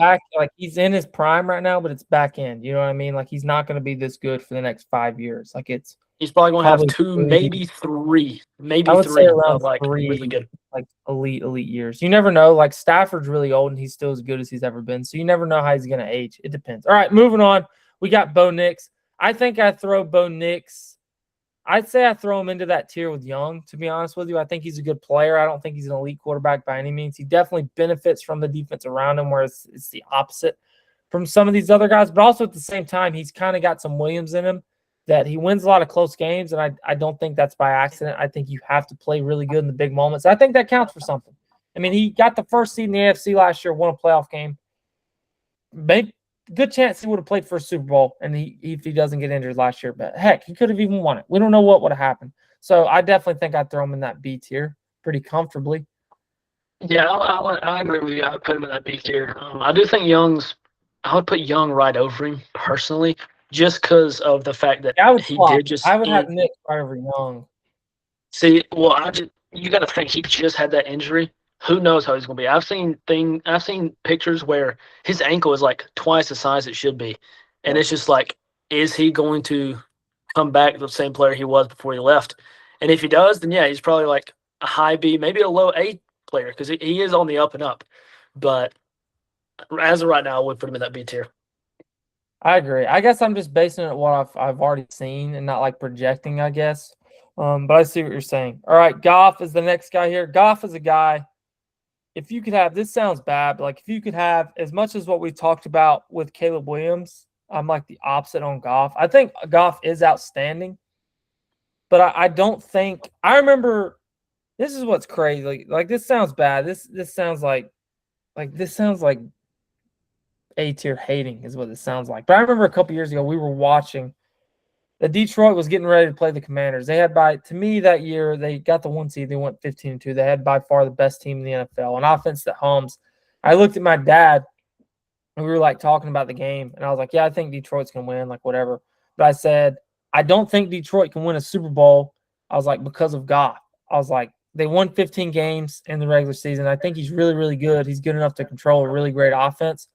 S1: He's in his prime right now, but it's back end. You know what I mean? Like, he's not going to be this good for the next 5 years. Like,
S2: he's probably going to have 2, maybe 3,
S1: I would say around
S2: like
S1: 3,
S2: really good,
S1: like elite years. You never know. Like, Stafford's really old, and he's still as good as he's ever been. So you never know how he's going to age. It depends. All right, moving on. We got Bo Nix. I think I throw Bo Nix. I'd say I throw him into that tier with Young, to be honest with you. I think he's a good player. I don't think he's an elite quarterback by any means. He definitely benefits from the defense around him, whereas it's the opposite from some of these other guys. But also at the same time, he's kind of got some Williams in him that he wins a lot of close games, and I don't think that's by accident. I think you have to play really good in the big moments. I think that counts for something. I mean, he got the first seed in the AFC last year, won a playoff game. Good chance he would have played for a Super Bowl, and if he doesn't get injured last year. But heck, he could have even won it. We don't know what would have happened. So I definitely think I'd throw him in that B tier pretty comfortably.
S2: Yeah, I agree with you. I would put him in that B tier. I do think I would put Young right over him personally, just because of the fact that I would
S1: have Nick right over Young.
S2: See, well, you got to think he just had that injury. Who knows how he's going to be? I've seen pictures where his ankle is like twice the size it should be, and it's just like, is he going to come back the same player he was before he left? And if he does, then yeah, he's probably like a high B, maybe a low A player, because he is on the up and up. But as of right now, I would put him in that B tier.
S1: I agree. I guess I'm just basing it on what I've already seen and not like projecting, I guess. But I see what you're saying. All right, Goff is the next guy here. Goff is a guy. If you could have, this sounds bad, but like if you could have as much as what we talked about with Caleb Williams, I'm like the opposite on Goff. I think Goff is outstanding, but I don't think – I remember – this is what's crazy. Like this sounds bad. This sounds like A-tier hating is what it sounds like. But I remember a couple years ago we were watching – the Detroit was getting ready to play the Commanders. They had to me that year, they got the 1 seed. They went 15-2. They had by far the best team in the NFL, an offense that hums. I looked at my dad, and we were like talking about the game, and I was like, yeah, I think Detroit's going to win, like whatever. But I said, I don't think Detroit can win a Super Bowl. I was like, because of Goff. I was like, They won 15 games in the regular season. I think he's really, really good. He's good enough to control a really great offense,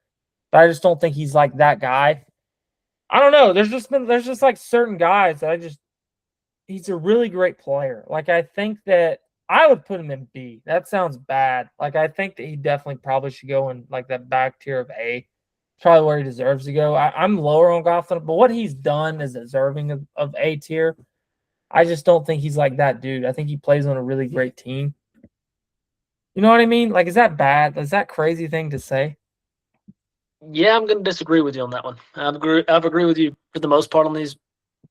S1: but I just don't think he's like that guy. I don't know. There's just like certain guys that he's a really great player. Like I think that I would put him in B. That sounds bad. Like I think that he definitely probably should go in like that back tier of A. Probably where he deserves to go. I'm lower on Goff, but what he's done is deserving of A tier. I just don't think he's like that dude. I think he plays on a really great team. You know what I mean? Like, is that bad? Is that crazy thing to say?
S2: Yeah, I'm going to disagree with you on that one. I've agreed with you for the most part on these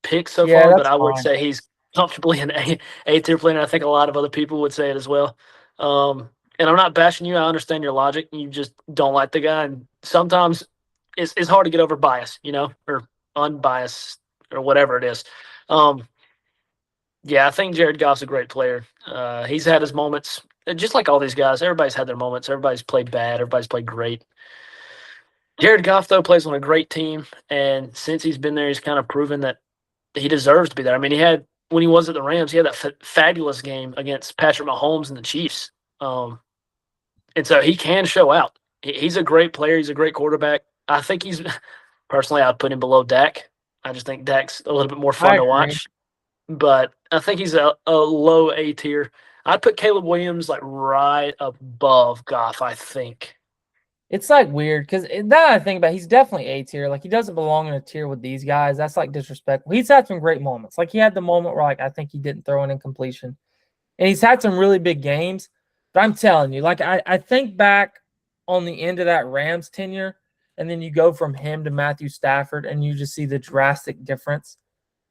S2: picks so
S1: Yeah,
S2: far, but
S1: that's
S2: I would
S1: fine.
S2: say he's comfortably an A tier player. And I think a lot of other people would say it as well. And I'm not bashing you. I understand your logic. You just don't like the guy, and sometimes it's hard to get over bias, or unbiased or whatever it is. Yeah, I think Jared Goff's a great player. He's had his moments, just like all these guys. Everybody's had their moments. Everybody's played bad. Everybody's played great. Jared Goff, though, plays on a great team, and since he's been there, he's kind of proven that he deserves to be there. I mean, when he was at the Rams, he had that fabulous game against Patrick Mahomes and the Chiefs, and so he can show out. He's a great player. He's a great quarterback. I think personally, I'd put him below Dak. I just think Dak's a little bit more fun
S1: I
S2: to
S1: agree.
S2: watch, but I think he's a low A tier. I'd put Caleb Williams like right above Goff, I think.
S1: It's like weird because that I think about, he's definitely A tier. Like he doesn't belong in a tier with these guys. That's like disrespectful. He's had some great moments. Like he had the moment where like I think he didn't throw an incompletion, and he's had some really big games. But I'm telling you, like I think back on the end of that Rams tenure, and then you go from him to Matthew Stafford, and you just see the drastic difference.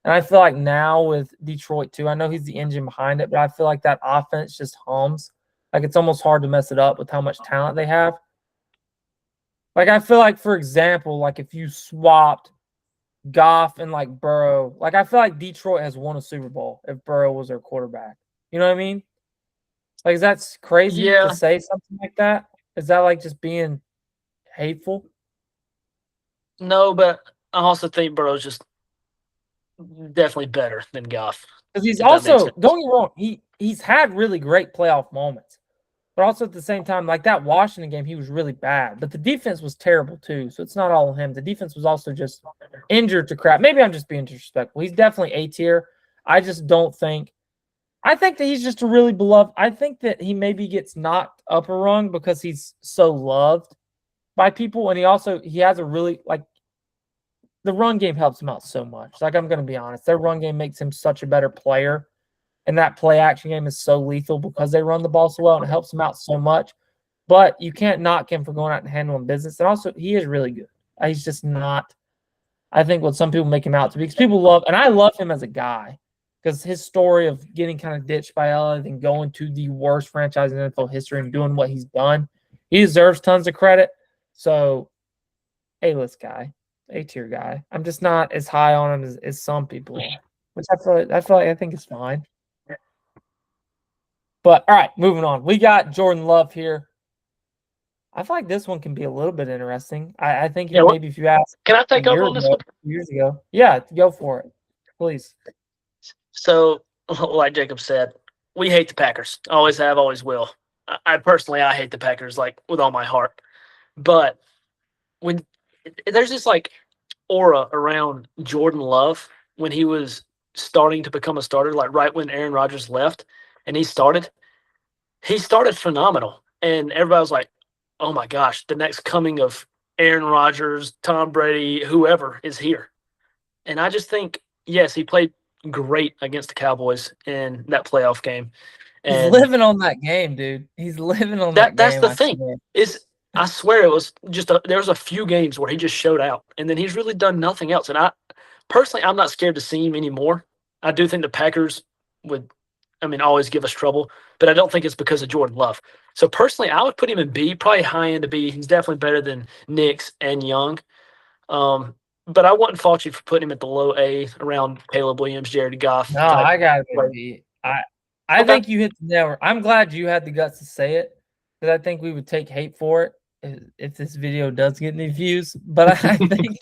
S1: And I feel like now with Detroit too, I know he's the engine behind it, but I feel like that offense just hums. Like it's almost hard to mess it up with how much talent they have. Like I feel like, for example, like if you swapped Goff and like Burrow, like I feel like Detroit has won a Super Bowl if Burrow was their quarterback. You know what I mean? Like, is that crazy to
S2: Yeah,
S1: say something like that? Is that like just being hateful?
S2: no, but I also think Burrow's just definitely better than Goff,
S1: Because he's
S2: if that makes
S1: also,
S2: sense.
S1: don't get me wrong, he's had really great playoff moments. But also at the same time, like that Washington game, he was really bad. But the defense was terrible too. So it's not all him. The defense was also just injured to crap. Maybe I'm just being disrespectful. He's definitely A tier. I just don't think. I think that he's just a really beloved. I think that he maybe gets knocked up a rung because he's so loved by people, and he has a really like the run game helps him out so much. Like I'm going to be honest, their run game makes him such a better player. And that play action game is so lethal because they run the ball so well and it helps him out so much. But you can't knock him for going out and handling business. And also, he is really good. He's just not, I think, what some people make him out to be. Because people love, and I love him as a guy because his story of getting kind of ditched by LA and going to the worst franchise in NFL history and doing what he's done, he deserves tons of credit. So, A-list guy, A-tier guy. I'm just not as high on him as some people are, which I think is fine. But all right, moving on. We got Jordan Love here. I feel like this one can be a little bit interesting. I think
S2: Yeah,
S1: maybe if you asked
S2: can I
S1: a
S2: take over
S1: year
S2: on this
S1: ago,
S2: one?
S1: 2 years ago, yeah, go for it, please.
S2: So, like Jacob said, we hate the Packers. Always have, always will. I personally, I hate the Packers like with all my heart. But when there's this like aura around Jordan Love when he was starting to become a starter, like right when Aaron Rodgers left and he started phenomenal. And everybody was like, oh my gosh, the next coming of Aaron Rodgers, Tom Brady, whoever is here. And I just think, yes, he played great against the Cowboys in that playoff game.
S1: He's
S2: And
S1: living on that game, dude. He's living on that
S2: that's
S1: game.
S2: the
S1: I
S2: thing.
S1: swear.
S2: I swear it was just there was a few games where he just showed out, and then he's really done nothing else. And personally, I'm not scared to see him anymore. I do think the Packers would, I mean, always give us trouble, but I don't think it's because of Jordan Love. So personally, I would put him in B, probably high end to B. He's definitely better than Nix and Young. But I wouldn't fault you for putting him at the low A around Caleb Williams, Jared Goff
S1: No,
S2: type
S1: I gotta
S2: play.
S1: be. I
S2: Okay.
S1: think you hit the nail. I'm glad you had the guts to say it because I think we would take hate for it if this video does get any views. But I think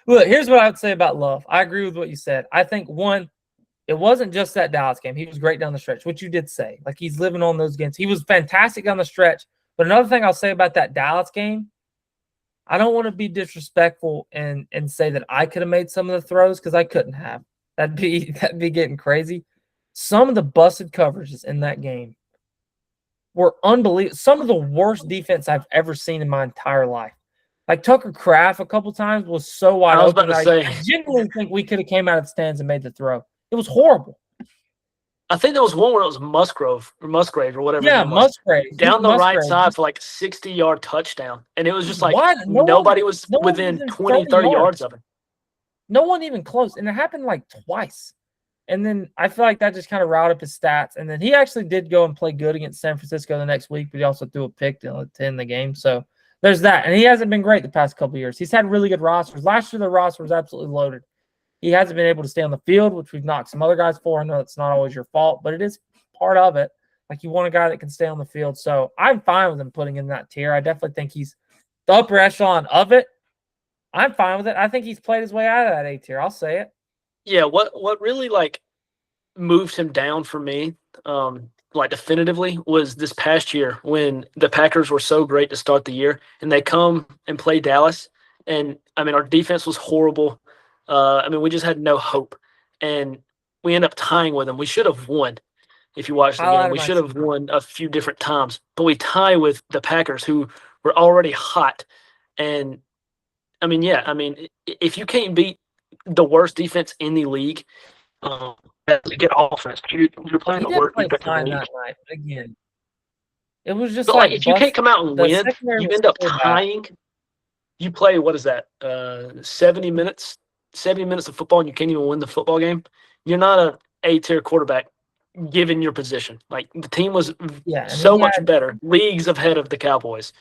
S1: look, here's what I would say about Love. I agree with what you said. I think one, it wasn't just that Dallas game. He was great down the stretch, which you did say. Like, he's living on those games. He was fantastic down the stretch. But another thing I'll say about that Dallas game, I don't want to be disrespectful and say that I could have made some of the throws because I couldn't have. That'd be getting crazy. Some of the busted coverages in that game were unbelievable. Some of the worst defense I've ever seen in my entire life. Like Tucker Kraft a couple times was so wide open.
S3: I was about to say.
S1: I genuinely think we could have came out of the stands and made the throw. It was horrible.
S3: I think there was one where it was Musgrave or whatever.
S1: Yeah, Musgrave.
S3: Down the right side for like 60-yard touchdown. And it was just like nobody was within 20, 30 yards of it.
S1: No one even close. And it happened like twice. And then I feel like that just kind of routed up his stats. And then he actually did go and play good against San Francisco the next week, but he also threw a pick to end the game. So there's that. And he hasn't been great the past couple of years. He's had really good rosters. Last year, the roster was absolutely loaded. He hasn't been able to stay on the field, which we've knocked some other guys for. I know it's not always your fault, but it is part of it. Like, you want a guy that can stay on the field. So I'm fine with him putting in that tier. I definitely think he's the upper echelon of it. I'm fine with it. I think he's played his way out of that A tier. I'll say it.
S3: Yeah, what really like moved him down for me, like definitively, was this past year when the Packers were so great to start the year, and they come and play Dallas. And I mean, our defense was horrible. I mean, we just had no hope, and we end up tying with them. We should have won. If you watch the game, we should have won a few different times, but we tie with the Packers, who were already hot. And I mean, yeah, I mean, if you can't beat the worst defense in the league, get offense. You're playing the worst defense in the league.
S1: That night, but again, it was just
S3: like if you can't come out and win, you end up tying. You play, what is that? 70 minutes. 70 minutes of football and you can't even win the football game. You're not a A-tier quarterback given your position. Like, the team was so much better, leagues ahead of the Cowboys.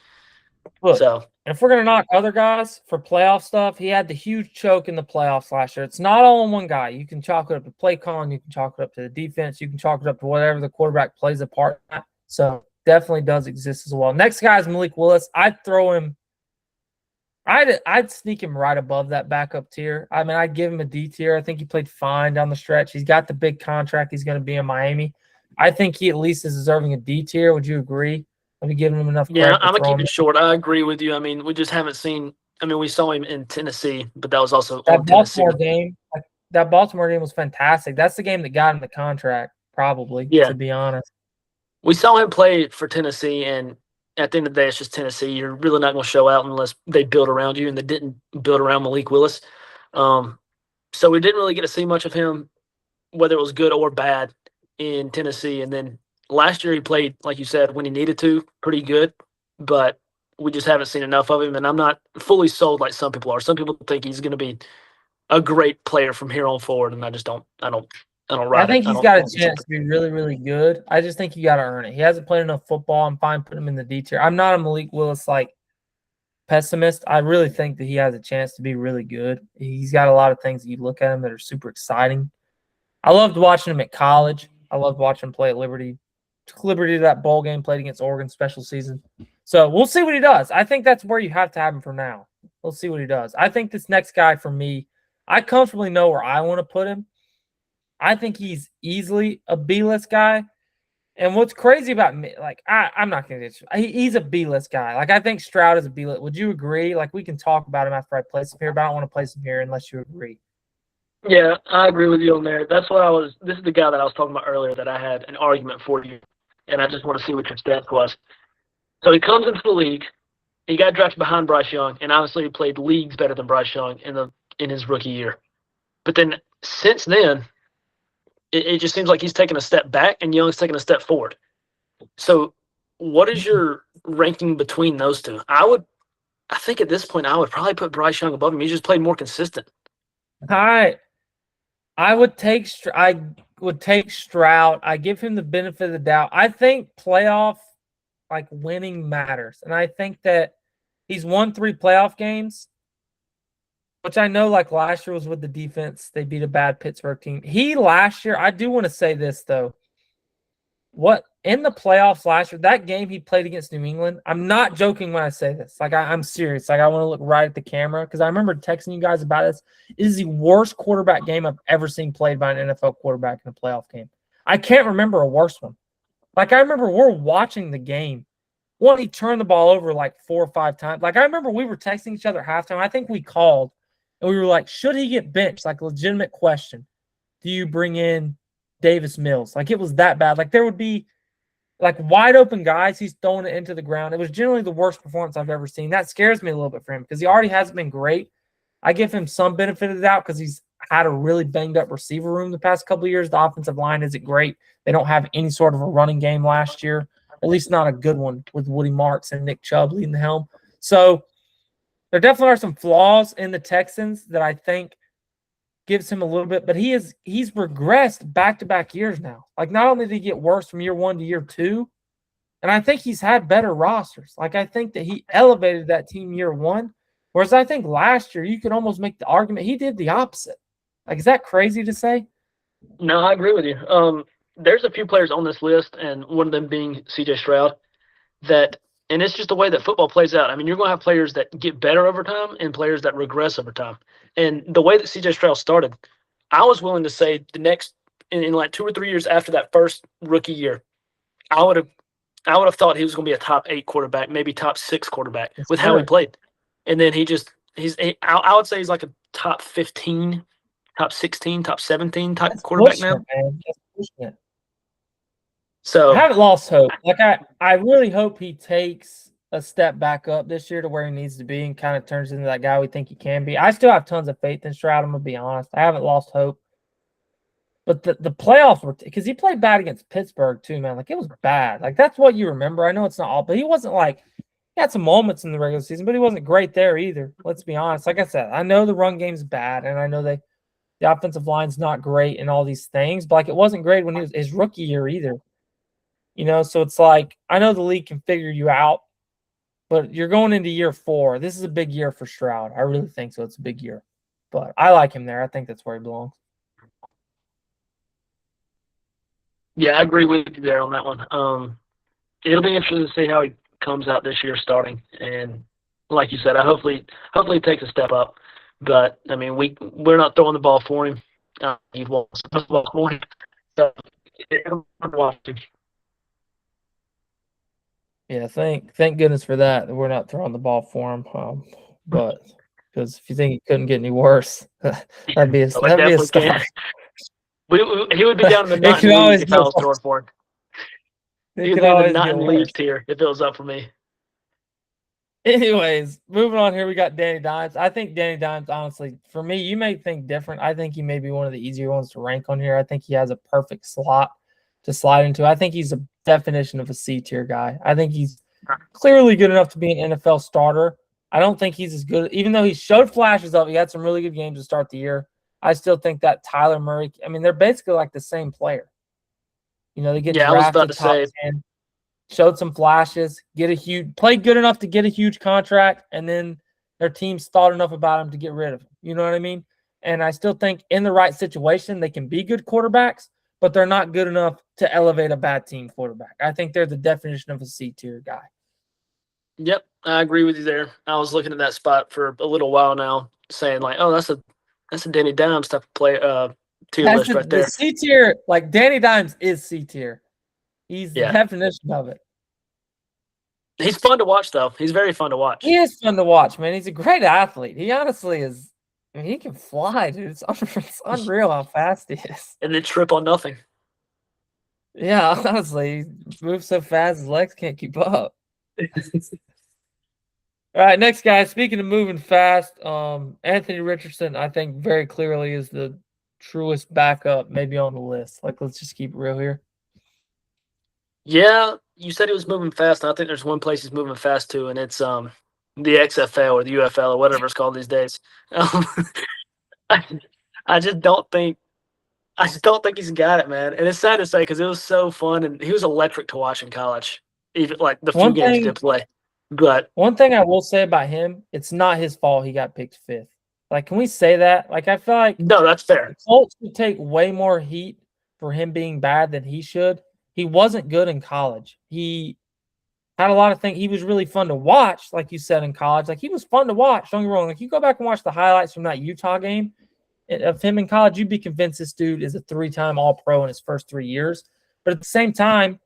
S1: Look, and if we're going to knock other guys for playoff stuff, he had the huge choke in the playoffs last year. It's not all on one guy. You can chalk it up to play calling. You can chalk it up to the defense. You can chalk it up to whatever the quarterback plays a part in. So definitely does exist as well. Next guy is Malik Willis. I'd throw him. I'd sneak him right above that backup tier. I mean, I'd give him a D tier. I think he played fine down the stretch. He's got the big contract. He's going to be in Miami. I think he at least is deserving a D tier. Would you agree? Have you given him enough?
S3: Yeah, I'm going to keep it short. I agree with you. I mean, we just haven't seen – I mean, we saw him in Tennessee, but that was also
S1: that Baltimore game. That Baltimore game was fantastic. That's the game that got him the contract, probably, to be honest.
S3: We saw him play for Tennessee, and at the end of the day, it's just Tennessee. You're really not going to show out unless they build around you, and they didn't build around Malik Willis. So we didn't really get to see much of him, whether it was good or bad, in Tennessee. And then last year he played, like you said, when he needed to, pretty good. But we just haven't seen enough of him, and I'm not fully sold like some people are. Some people think he's going to be a great player from here on forward, and I just don't ride it.
S1: I think he's got a chance to be really, really good. I just think you got to earn it. He hasn't played enough football. I'm fine putting him in the D tier. I'm not a Malik Willis pessimist. I really think that he has a chance to be really good. He's got a lot of things that you look at him that are super exciting. I loved watching him at college. I loved watching him play at Liberty. Took Liberty to that bowl game, played against Oregon special season. So we'll see what he does. I think that's where you have to have him for now. We'll see what he does. I think this next guy for me, I comfortably know where I want to put him. I think he's easily a B-list guy. And what's crazy about me, I'm not going to – he's a B-list guy. I think Stroud is a B-list. Would you agree? We can talk about him after I place him here, but I don't want to place him here unless you agree.
S3: Yeah, I agree with you on there. That's what this is the guy that I was talking about earlier that I had an argument for you, and I just want to see what your stance was. So he comes into the league. He got drafted behind Bryce Young, and honestly he played leagues better than Bryce Young in his rookie year. But then since then – it just seems like he's taking a step back and Young's taking a step forward. So what is your ranking between those two? I think at this point I would probably put Bryce Young above him. He just played more consistent.
S1: I would take Stroud. I give him the benefit of the doubt. I think playoff winning matters. And I think that he's won 3 playoff games. Which I know, last year was with the defense. They beat a bad Pittsburgh team. Last year, I do want to say this, though. what in the playoffs last year, that game he played against New England, I'm not joking when I say this. Like, I'm serious. Like, I want to look right at the camera because I remember texting you guys about this. It is the worst quarterback game I've ever seen played by an NFL quarterback in a playoff game. I can't remember a worse one. Like, I remember we're watching the game. One, he turned the ball over like 4 or 5 times. Like, I remember we were texting each other at halftime. I think we called, and we were like, should he get benched? Like, a legitimate question. Do you bring in Davis Mills? Like, it was that bad. Like, there would be, like, wide open guys. He's throwing it into the ground. It was generally the worst performance I've ever seen. That scares me a little bit for him because he already hasn't been great. I give him some benefit of the doubt because he's had a really banged-up receiver room the past couple of years. The offensive line isn't great. They don't have any sort of a running game last year. At least not a good one with Woody Marks and Nick Chubb leading the helm. So there definitely are some flaws in the Texans that I think gives him a little bit, but he's regressed back-to-back years now. Like, not only did he get worse from year 1 to year 2, and I think he's had better rosters. Like, I think that he elevated that team year 1, whereas I think last year you could almost make the argument he did the opposite. Like, is that crazy to say?
S3: No, I agree with you. There's a few players on this list, and one of them being C.J. Stroud, that, and it's just the way that football plays out. I mean, you're going to have players that get better over time and players that regress over time. And the way that C.J. Stroud started, I was willing to say the next, in like 2 or 3 years after that first rookie year, I would have thought he was going to be a top 8 quarterback, maybe top 6 quarterback with how he played. And then I would say he's like a top 15, top 16, top 17 type quarterback now. So
S1: I haven't lost hope. Like, I really hope he takes a step back up this year to where he needs to be and kind of turns into that guy we think he can be. I still have tons of faith in Stroud. I'm going to be honest. I haven't lost hope. But the playoffs were – because he played bad against Pittsburgh too, man. Like, it was bad. Like, that's what you remember. I know it's not all – but he wasn't like – he had some moments in the regular season, but he wasn't great there either. Let's be honest. Like I said, I know the run game's bad, and I know the offensive line's not great and all these things, but, like, it wasn't great when he was his rookie year either. You know, so it's like, I know the league can figure you out, but you're going into year 4. This is a big year for Stroud. I really think so. It's a big year. But I like him there. I think that's where he belongs.
S3: Yeah, I agree with you there on that one. It'll be interesting to see how he comes out this year starting. And like you said, hopefully he takes a step up. But, I mean, we're not throwing the ball for him. He wants to throw the ball for him. So, it'll be watching.
S1: Yeah, thank goodness for that we're not throwing the ball for him. But because if you think it couldn't get any worse, that'd be a start.
S3: He would be down in the not in league if I was throwing for him. He would be in the not in league tier if it was up for me.
S1: Anyways, moving on here, we got Danny Dimes. I think Danny Dimes, honestly, for me, you may think different. I think he may be one of the easier ones to rank on here. I think he has a perfect slot to slide into. I think he's a definition of a C-tier guy. I think he's clearly good enough to be an NFL starter. I don't think he's as good, even though he showed flashes of it. He had some really good games to start the year. I still think that Tyler Murray, I mean, they're basically like the same player. You know, they get drafted top 10, showed some flashes, played good enough to get a huge contract, and then their teams thought enough about him to get rid of him. You know what I mean? And I still think in the right situation, they can be good quarterbacks, but they're not good enough to elevate a bad team quarterback. I think they're the definition of a C-tier guy.
S3: Yep, I agree with you there. I was looking at that spot for a little while now, saying like, oh, that's a Danny Dimes type of play tier list right there.
S1: The C-tier, like Danny Dimes is C-tier. He's the definition of it.
S3: He's fun to watch, though. He's very fun to watch.
S1: He is fun to watch, man. He's a great athlete. He honestly is. I mean, he can fly, dude. It's unreal how fast he is.
S3: And then trip on nothing.
S1: Yeah, honestly, he moves so fast, his legs can't keep up. All right, next guy. Speaking of moving fast, Anthony Richardson, I think very clearly is the truest backup maybe on the list. Like, let's just keep it real here.
S3: Yeah, you said he was moving fast. And I think there's one place he's moving fast to, and it's the XFL or the UFL or whatever it's called these days. I just don't think he's got it, man. And it's sad to say because it was so fun and he was electric to watch in college, even like the few games he did play. But
S1: one thing I will say about him, it's not his fault he got picked 5th. Like, can we say that? Like, I feel like
S3: no, that's fair.
S1: The Colts should take way more heat for him being bad than he should. he wasn't good in college. He had a lot of things. He was really fun to watch, like you said, in college. Like, he was fun to watch. Don't get me wrong. Like, you go back and watch the highlights from that Utah game of him in college, you'd be convinced this dude is a 3-time All-Pro in his first 3 years. But at the same time,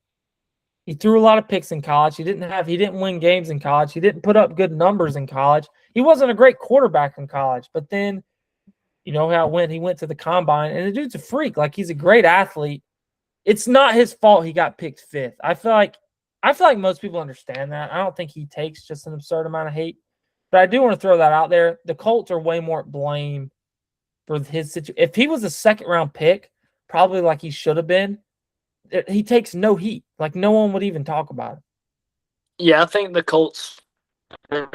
S1: he threw a lot of picks in college. He didn't win games in college. He didn't put up good numbers in college. He wasn't a great quarterback in college. But then, you know how it went. He went to the combine, and the dude's a freak. Like, he's a great athlete. It's not his fault he got picked 5th. I feel like most people understand that. I don't think he takes just an absurd amount of hate. But I do want to throw that out there. The Colts are way more at blame for his situation. If he was a second-round pick, probably like he should have been, he takes no heat. Like, no one would even talk about it.
S3: Yeah, I think the Colts have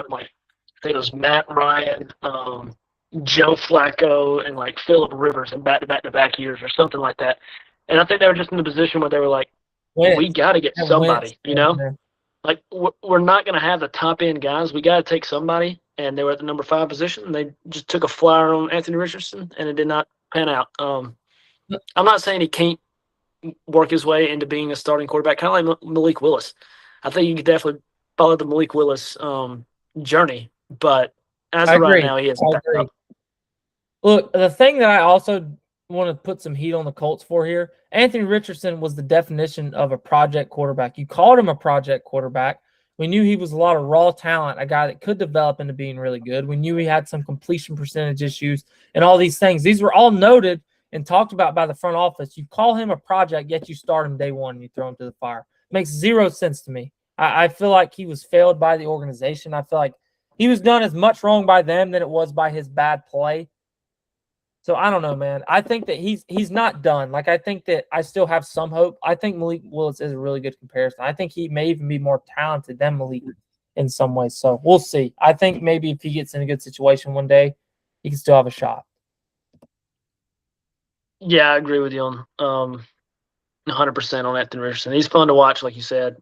S3: like, I think it was Matt Ryan, Joe Flacco, and like Phillip Rivers in back-to-back years or something like that. And I think they were just in the position where they were like, we got to get somebody, you know? Man. Like, we're not going to have the top-end guys. We got to take somebody. And they were at the number 5 position. And they just took a flyer on Anthony Richardson, and it did not pan out. I'm not saying he can't work his way into being a starting quarterback, kind of like Malik Willis. I think you could definitely follow the Malik Willis journey. But as of right now, he hasn't backed up.
S1: Look, the thing that I also want to put some heat on the Colts for here, Anthony Richardson was the definition of a project quarterback. You called him a project quarterback. We knew he was a lot of raw talent, a guy that could develop into being really good. We knew he had some completion percentage issues and all these things. These were all noted and talked about by the front office. You call him a project, yet you start him day one and you throw him to the fire. Makes zero sense to me. I feel like he was failed by the organization. I feel like he was done as much wrong by them than it was by his bad play. So I don't know, man. I think that he's not done. Like, I think that I still have some hope. I think Malik Willis is a really good comparison. I think he may even be more talented than Malik in some ways. So we'll see. I think maybe if he gets in a good situation one day, he can still have a shot.
S3: Yeah, I agree with you on 100% on Anthony Richardson. He's fun to watch, like you said.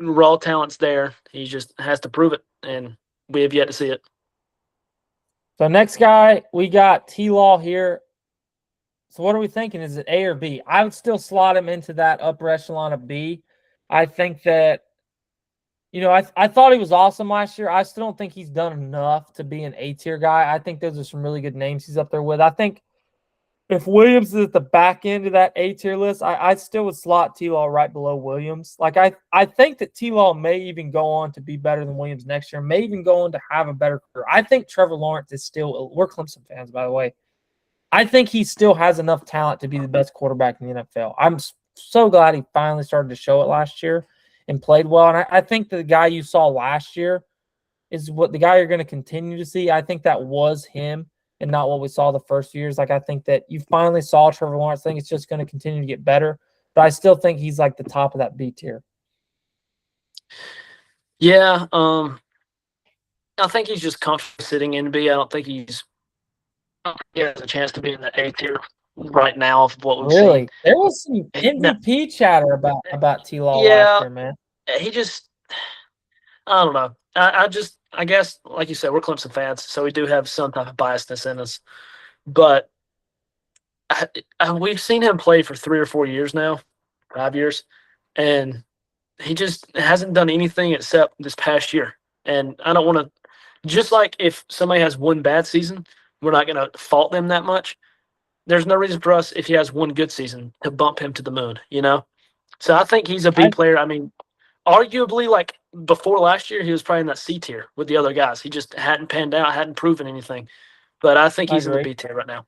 S3: Raw talent's there. He just has to prove it, and we have yet to see it.
S1: So next guy, we got T-Law here. So what are we thinking? Is it A or B? I would still slot him into that upper echelon of B. I think that, you know, I thought he was awesome last year. I still don't think he's done enough to be an A-tier guy. I think those are some really good names he's up there with. I think if Williams is at the back end of that A-tier list, I still would slot T-Law right below Williams. Like, I think that T-Law may even go on to be better than Williams next year, may even go on to have a better career. I think Trevor Lawrence is still – we're Clemson fans, by the way. I think he still has enough talent to be the best quarterback in the NFL. I'm so glad he finally started to show it last year and played well. And I think the guy you saw last year is what the guy you're going to continue to see. I think that was him and not what we saw the first few years. Like, I think that you finally saw Trevor Lawrence. I think it's just going to continue to get better. But I still think he's like the top of that B tier.
S3: Yeah, I think he's just comfortable sitting in B. I don't think he has a chance to be in the A tier right now of what we've seen.
S1: There was some MVP chatter about T-Law last year, man.
S3: He just – I don't know. I guess, like you said, we're Clemson fans, so we do have some type of biasness in us. But we've seen him play for 3 or 4 years now, 5 years, and he just hasn't done anything except this past year. And I don't want to – just like if somebody has one bad season, we're not going to fault them that much. There's no reason for us, if he has one good season, to bump him to the moon, you know? So I think he's a B player. I mean, arguably, like, before last year, he was probably in that C tier with the other guys. He just hadn't panned out, hadn't proven anything. But I think he's in the B tier right now.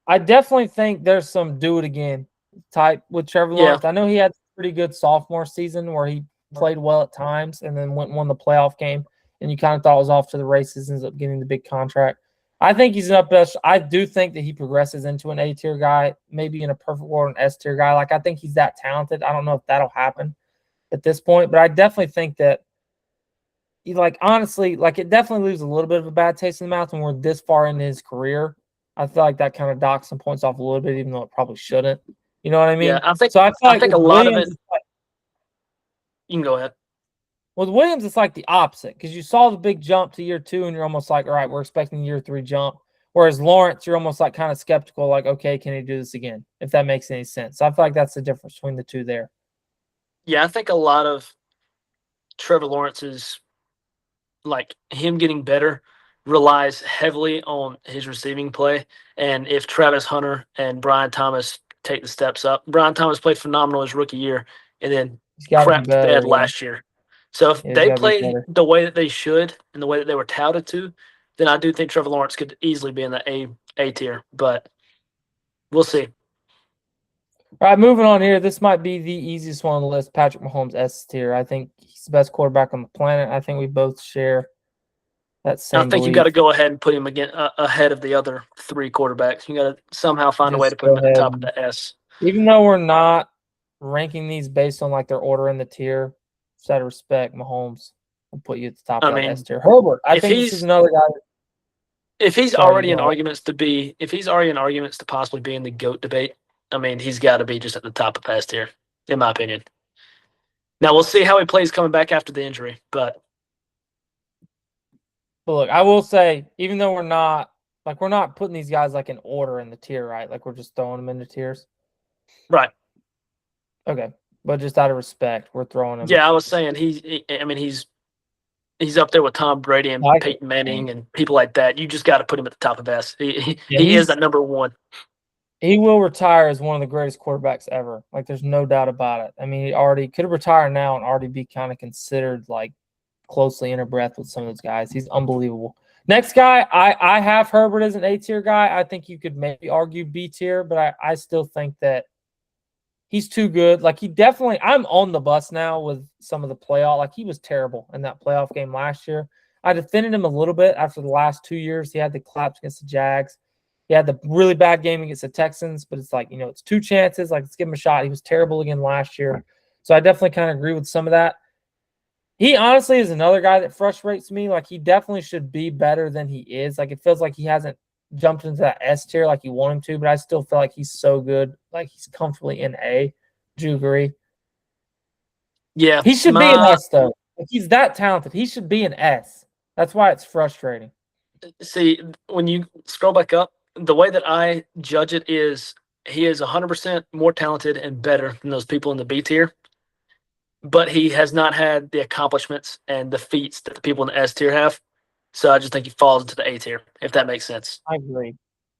S1: I definitely think there's some do it again type with Trevor Lawrence. I know he had a pretty good sophomore season where he played well at times and then went and won the playoff game, and you kind of thought it was off to the races, ends up getting the big contract. I think he's an up best. I do think that he progresses into an A-tier guy, maybe in a perfect world, an S-tier guy. Like, I think he's that talented. I don't know if that'll happen at this point, but I definitely think that he, like, honestly, like, it definitely leaves a little bit of a bad taste in the mouth when we're this far into his career. I feel like that kind of docks some points off a little bit, even though it probably shouldn't. You know what I mean?
S3: Yeah, I think a lot of it. You can go ahead.
S1: With Williams, it's like the opposite because you saw the big jump to year 2, and you're almost like, all right, we're expecting year 3 jump. Whereas Lawrence, you're almost like kind of skeptical, like, okay, can he do this again? If that makes any sense. So I feel like that's the difference between the two there.
S3: Yeah, I think a lot of Trevor Lawrence's, like him getting better, relies heavily on his receiving play. And if Travis Hunter and Brian Thomas take the steps up, Brian Thomas played phenomenal his rookie year and then
S1: He's got to be
S3: crapped the
S1: better.
S3: bed
S1: Yeah.
S3: last year. So if
S1: He's
S3: they
S1: got to be
S3: play
S1: better.
S3: the way that they should and the way that they were touted to, then I do think Trevor Lawrence could easily be in the A tier. But we'll see.
S1: All right, moving on here. This might be the easiest one on the list. Patrick Mahomes S tier. I think he's the best quarterback on the planet. I think we both share that same
S3: I think you
S1: belief.
S3: got to go ahead and put him again ahead of the other three quarterbacks. You got to somehow find a way to
S1: Just
S3: put him
S1: go
S3: at the
S1: ahead
S3: top of
S1: and-
S3: the S.
S1: Even though we're not ranking these based on like their order in the tier, just out of respect, Mahomes will put you at the top
S3: I
S1: of that
S3: mean,
S1: S tier. Herbert, I
S3: if
S1: think this
S3: he's-
S1: is another guy.
S3: If he's
S1: Sorry,
S3: already
S1: go
S3: in
S1: ahead.
S3: arguments to possibly be in the GOAT debate, I mean, he's got to be just at the top of S tier, in my opinion. Now we'll see how he plays coming back after the injury, but
S1: Look, I will say, even though we're not putting these guys like in order in the tier, right? Like we're just throwing them into tiers.
S3: right.
S1: Okay, but just out of respect, we're throwing them.
S3: Yeah, I was saying he's up there with Tom Brady and
S1: Like
S3: Peyton Manning and people like that. You just got to put him at the top of S. He
S1: Yeah,
S3: is the number one.
S1: He will retire as one of the greatest quarterbacks ever. Like, there's no doubt about it. I mean, he already could have retired now and already be kind of considered like closely in a breath with some of those guys. He's unbelievable. Next guy, I have Herbert as an A tier guy. I think you could maybe argue B tier, but I still think that he's too good. Like, I'm on the bus now with some of the playoff. Like, he was terrible in that playoff game last year. I defended him a little bit after the last 2 years. He had the collapse against the Jags. He had the really bad game against the Texans, but it's like, it's two chances. Like, let's give him a shot. He was terrible again last year. So I definitely kind of agree with some of that. He honestly is another guy that frustrates me. Like, he definitely should be better than he is. Like, it feels like he hasn't jumped into that S tier like you want him to, but I still feel like he's so good. Like, he's comfortably in A. Do you agree?
S3: Yeah.
S1: He should be an S, though. Like, he's that talented. He should be an S. That's why it's frustrating.
S3: See, when you scroll back up, the way that I judge it is he is 100% more talented and better than those people in the B tier, but he has not had the accomplishments and the feats that the people in the S tier have. So I just think he falls into the A tier, if that makes sense.
S1: I agree.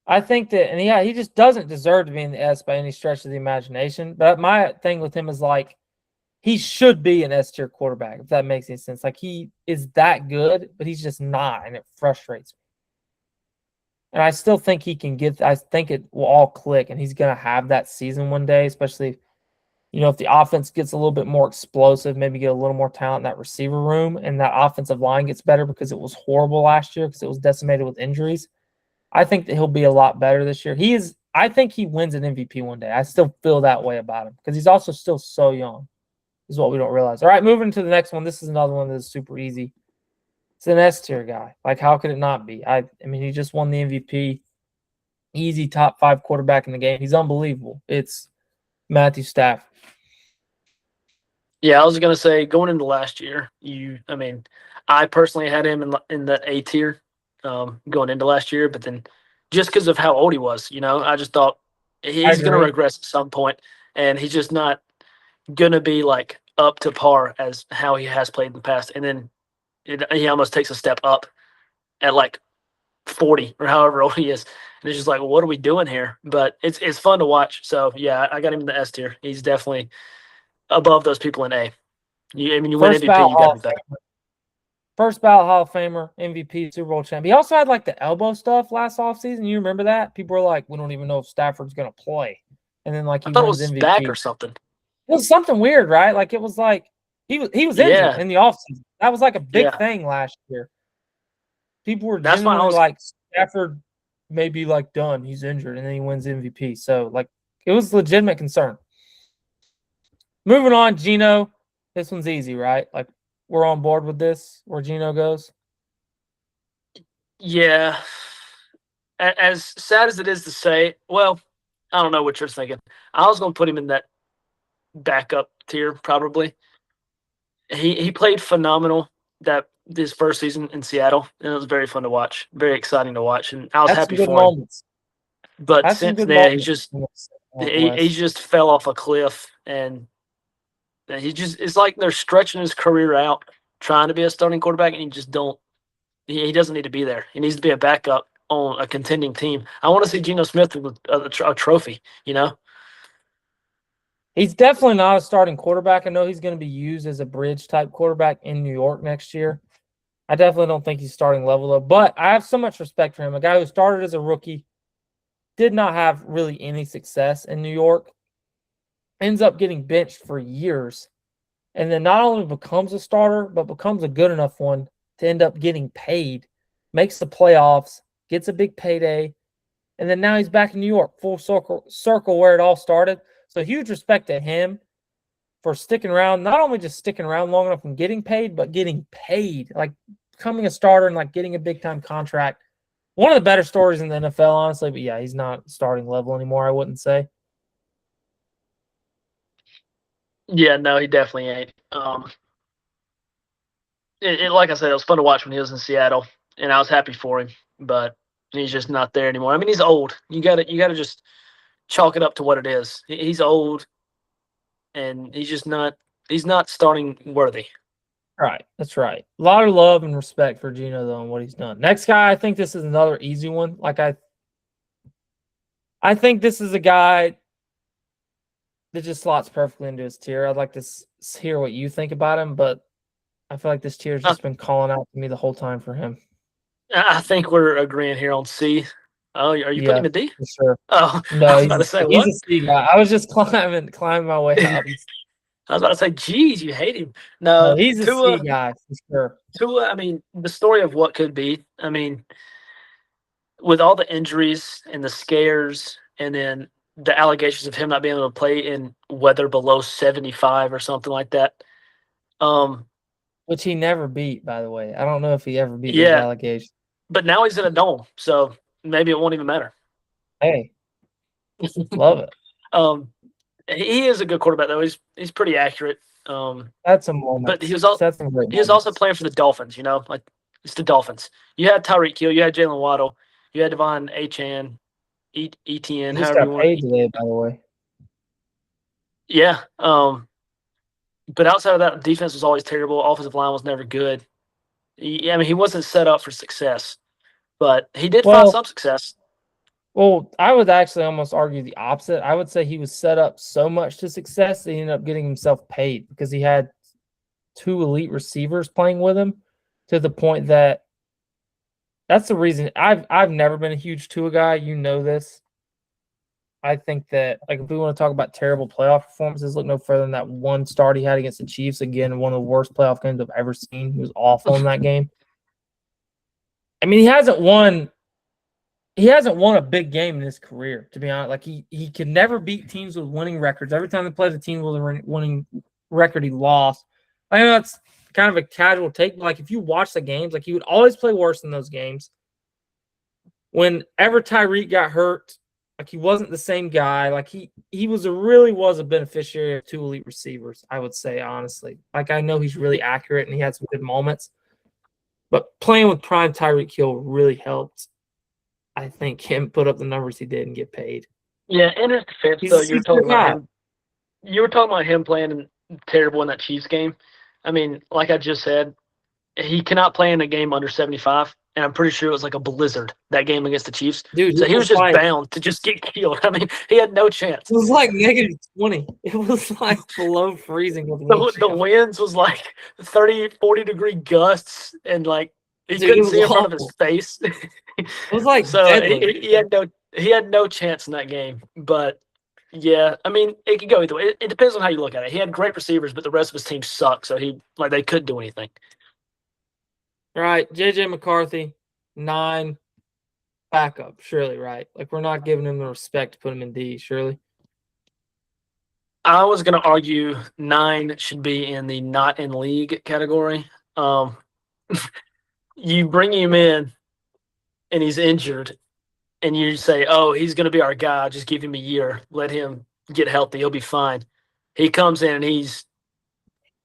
S1: I think that, and yeah, he just doesn't deserve to be in the S by any stretch of the imagination. But my thing with him is like, he should be an S tier quarterback, if that makes any sense. Like, he is that good, but he's just not, and it frustrates me. And I still think he can I think it will all click, and he's going to have that season one day, especially, if the offense gets a little bit more explosive, maybe get a little more talent in that receiver room, and that offensive line gets better because it was horrible last year because it was decimated with injuries. I think that he'll be a lot better this year. I think he wins an MVP one day. I still feel that way about him because he's also still so young, is what we don't realize. All right, moving to the next one. This is another one that is super easy. It's an S tier guy. Like, how could it not be? I mean, he just won the MVP. Easy top 5 quarterback in the game. He's unbelievable. It's Matthew Stafford.
S3: Yeah, I was gonna say going into last year, I personally had him in that A tier going into last year, but then just because of how old he was, I just thought he's gonna
S1: agree.
S3: regress at some point, and he's just not gonna be like up to par as how he has played in the past. And then he almost takes a step up at like 40 or however old he is, and it's just like, well, what are we doing here? But it's fun to watch. So yeah, I got him in the S tier. He's definitely above those people in A. You win
S1: First
S3: MVP,
S1: ballot
S3: you got to be better.
S1: First ballot Hall of Famer, MVP, Super Bowl champion. He also had like the elbow stuff last offseason. You remember that? People were like, we don't even know if Stafford's going to play. And then like
S3: I
S1: he
S3: thought it
S1: wins
S3: was his
S1: MVP.
S3: back or something.
S1: It was something weird, right? Like, it was like he was injured
S3: Yeah.
S1: in the offseason. That was like a big
S3: Yeah.
S1: thing last year. People were
S3: That's why I
S1: genuinely
S3: was-
S1: like, Stafford may be like done. He's injured, and then he wins MVP. So like, it was legitimate concern. Moving on, Geno. This one's easy, right? Like, we're on board with this, where Geno goes.
S3: Yeah. As sad as it is to say, well, I don't know what you're thinking. I was going to put him in that backup tier probably. He played phenomenal that this first season in Seattle, and it was very fun to watch, very exciting to watch, and I was
S1: That's
S3: happy
S1: some good
S3: for him.
S1: moments.
S3: But
S1: That's some
S3: since
S1: good
S3: then,
S1: moments.
S3: he just fell off a cliff, and it's like they're stretching his career out, trying to be a starting quarterback, and he doesn't need to be there. He needs to be a backup on a contending team. I want to see Geno Smith with a trophy, you know?
S1: He's definitely not a starting quarterback. I know he's going to be used as a bridge type quarterback in New York next year. I definitely don't think he's starting level though, but I have so much respect for him. A guy who started as a rookie, did not have really any success in New York, ends up getting benched for years, and then not only becomes a starter, but becomes a good enough one to end up getting paid, makes the playoffs, gets a big payday, and then now he's back in New York, full circle where it all started. So huge respect to him for sticking around, not only just sticking around long enough and getting paid, but getting paid, like becoming a starter and like getting a big time contract. One of the better stories in the NFL, honestly, but yeah, he's not starting level anymore, I wouldn't say.
S3: Yeah, no, he definitely ain't. Like I said, it was fun to watch when he was in Seattle, and I was happy for him, but he's just not there anymore. I mean, he's old. You gotta just chalk it up to what it is. He's old, and he's not starting worthy.
S1: Right, that's right. A lot of love and respect for Geno though and what he's done. Next guy, I think this is another easy one. Like I think this is a guy that just slots perfectly into his tier. I'd like to hear what you think about him, but I feel like this tier's just been calling out to me the whole time for him.
S3: I think we're agreeing here on C. Oh, are you putting him in D?
S1: For sure.
S3: Oh,
S1: No,
S3: I was about to say
S1: he's
S3: what?
S1: a C guy. I was just climbing my way up.
S3: I was about to say, geez, you hate him.
S1: No,
S3: No,
S1: he's a
S3: Tua.
S1: C guy for sure.
S3: Tua. I mean, the story of what could be. I mean, with all the injuries and the scares, and then the allegations of him not being able to play in weather below 75 or something like that.
S1: Which he never beat, by the way. I don't know if he ever beat those
S3: Yeah,
S1: allegations.
S3: but now he's in a dome, so maybe it won't even matter.
S1: Hey, love it.
S3: He is a good quarterback though. He's pretty accurate.
S1: That's a moment.
S3: But he was also playing for the Dolphins. You know, like it's the Dolphins. You had Tyreek Hill, you had Jalen Waddle, you had Devon Achane, ETN,
S1: He just
S3: however you
S1: got
S3: want.
S1: paid today, by the way.
S3: Yeah. But outside of that, defense was always terrible. Offensive line was never good. I mean, he wasn't set up for success, but he did find some success.
S1: Well, I would actually almost argue the opposite. I would say he was set up so much to success that he ended up getting himself paid because he had two elite receivers playing with him to the point that that's the reason I've never been a huge Tua guy. You know this. I think that, like, if we want to talk about terrible playoff performances, look no further than that one start he had against the Chiefs. Again, one of the worst playoff games I've ever seen. He was awful in that game. I mean, he hasn't won a big game in his career, to be honest. Like, he could never beat teams with winning records. Every time he played a team with a winning record, he lost. I know that's kind of a casual take, but, like, if you watch the games, like, he would always play worse in those games. Whenever Tyreek got hurt, like, he wasn't the same guy. Like, he really was a beneficiary of two elite receivers, I would say, honestly. Like, I know he's really accurate and he had some good moments, but playing with prime Tyreek Hill really helped, I think, him put up the numbers he did and get paid.
S3: Yeah, in his defense, though, you were talking about him playing terrible in that Chiefs game. I mean, like I just said, he cannot play in a game under 75, and I'm pretty sure it was like a blizzard, that game against the Chiefs.
S1: Dude,
S3: so he was just bound to just get killed. I mean, he had no chance.
S1: It was like -20. It was like below freezing.
S3: The winds was like 30, 40-degree gusts, and like he couldn't see in front of his face.
S1: It was like
S3: so
S1: deadly.
S3: he had no chance in that game. But yeah, I mean, it could go either way. It depends on how you look at it. He had great receivers, but the rest of his team sucked, so they couldn't do anything.
S1: All right, JJ McCarthy, 9, backup, surely, right? Like, we're not giving him the respect to put him in D, surely.
S3: I was going to argue 9 should be in the not in league category. You bring him in and he's injured, and you say, oh, he's going to be our guy. Just give him a year. Let him get healthy. He'll be fine. He comes in and he's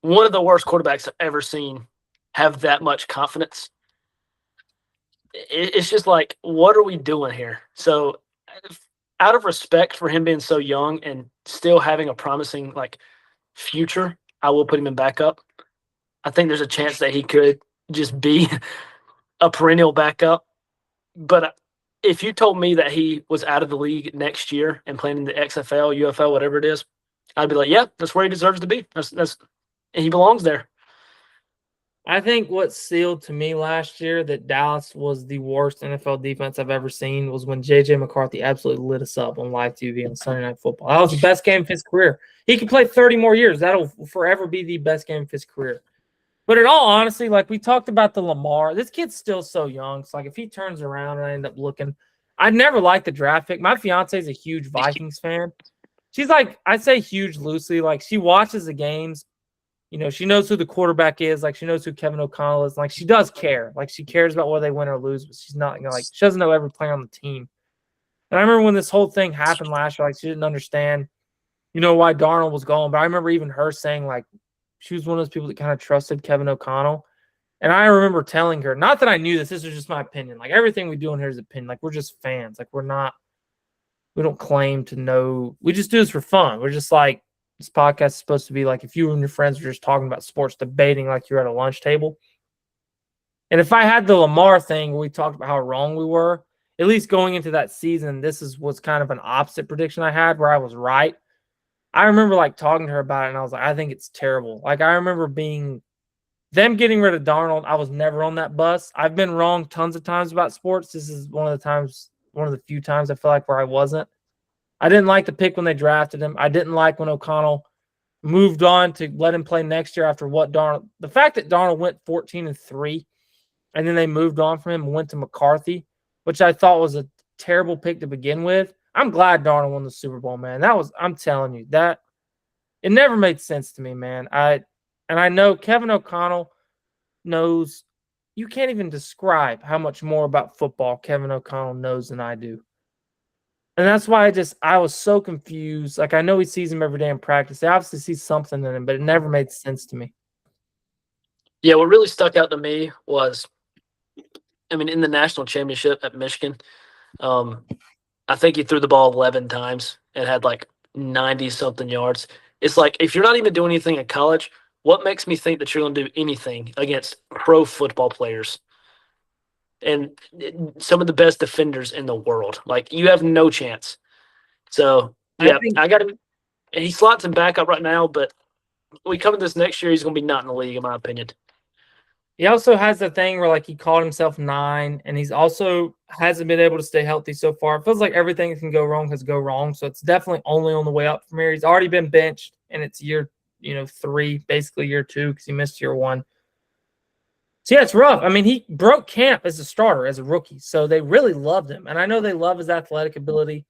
S3: one of the worst quarterbacks I've ever seen have that much confidence. It's just like, what are we doing here? So out of respect for him being so young and still having a promising like future, I will put him in backup. I think there's a chance that he could just be a perennial backup. But if you told me that he was out of the league next year and playing in the XFL, UFL, whatever it is, I'd be like, yeah, that's where he deserves to be. That's he belongs there.
S1: I think what sealed to me last year that Dallas was the worst NFL defense I've ever seen was when J.J. McCarthy absolutely lit us up on live TV on Sunday Night Football. That was the best game of his career. He could play 30 more years. That'll forever be the best game of his career. But in all honesty, like we talked about the Lamar, this kid's still so young. So like if he turns around and I end up looking, I'd never liked the draft pick. My fiance is a huge Vikings fan. She's like, I say huge loosely, like she watches the games. You know, she knows who the quarterback is. Like, she knows who Kevin O'Connell is. Like, she does care. Like, she cares about whether they win or lose, but she's not, like, she doesn't know every player on the team. And I remember when this whole thing happened last year, like, she didn't understand, why Darnold was gone. But I remember even her saying, like, she was one of those people that kind of trusted Kevin O'Connell. And I remember telling her, not that I knew this was just my opinion. Like, everything we do in here is opinion. Like, we're just fans. Like, we don't claim to know. We just do this for fun. We're just like, this podcast is supposed to be like if you and your friends were just talking about sports, debating like you're at a lunch table. And if I had the Lamar thing where we talked about how wrong we were, at least going into that season, was kind of an opposite prediction I had where I was right. I remember like talking to her about it and I was like, I think it's terrible. Like I remember them getting rid of Darnold. I was never on that bus. I've been wrong tons of times about sports. This is one of the few times I feel like where I wasn't. I didn't like the pick when they drafted him. I didn't like when O'Connell moved on to let him play next year after what Darnold. The fact that Darnold went 14-3, and then they moved on from him and went to McCarthy, which I thought was a terrible pick to begin with. I'm glad Darnold won the Super Bowl, man. I'm telling you, that it never made sense to me, man. I know Kevin O'Connell knows. You can't even describe how much more about football Kevin O'Connell knows than I do. And that's why I was so confused. Like, I know he sees him every day in practice. They obviously see something in him, but it never made sense to me.
S3: Yeah, what really stuck out to me was, in the national championship at Michigan, I think he threw the ball 11 times and had like 90-something yards. It's like, if you're not even doing anything in college, what makes me think that you're going to do anything against pro football players? And some of the best defenders in the world. Like, you have no chance. So, yeah, I got him. He slots him back up right now, but we come to this next year, he's going to be not in the league, in my opinion.
S1: He also has the thing where, like, he called himself 9, and he's also hasn't been able to stay healthy so far. It feels like everything that can go wrong has go wrong, so it's definitely only on the way up from here. He's already been benched, and it's year 3, basically year 2, because he missed year 1. So, yeah, it's rough. He broke camp as a starter, as a rookie. So they really loved him. And I know they love his athletic ability.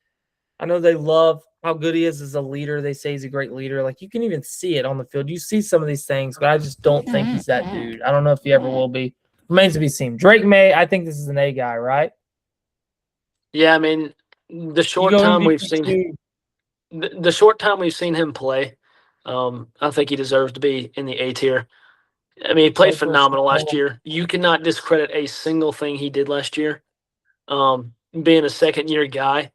S1: I know they love how good he is as a leader. They say he's a great leader. Like, you can even see it on the field. You see some of these things, but I just don't think he's that dude. I don't know if he ever will be. Remains to be seen. Drake May, I think this is an A guy, right?
S3: Yeah, the short time we've seen him play, I think he deserves to be in the A tier. He played phenomenal last year. You cannot discredit a single thing he did last year. Being a second-year guy,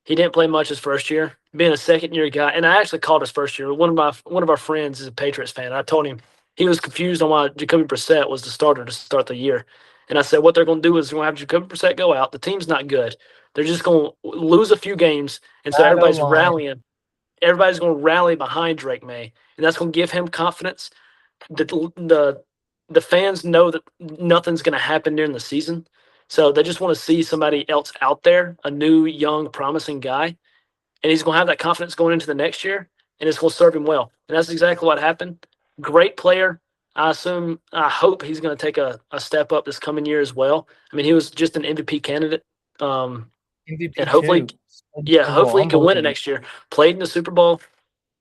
S3: he didn't play much his first year. Being a second-year guy, and I actually called his first year. One of our friends is a Patriots fan. I told him he was confused on why Jacoby Brissett was the starter to start the year. And I said, what they're going to do is they're going to have Jacoby Brissett go out. The team's not good. They're just going to lose a few games, and so everybody's rallying. Everybody's going to rally behind Drake May, and that's going to give him confidence. The fans know that nothing's going to happen during the season, so they just want to see somebody else out there, a new, young, promising guy, and he's going to have that confidence going into the next year, and it's going to serve him well. And that's exactly what happened. Great player. I hope he's going to take a step up this coming year as well. He was just an MVP candidate,
S1: MVP
S3: and hopefully he can win it next year. Played in the Super Bowl,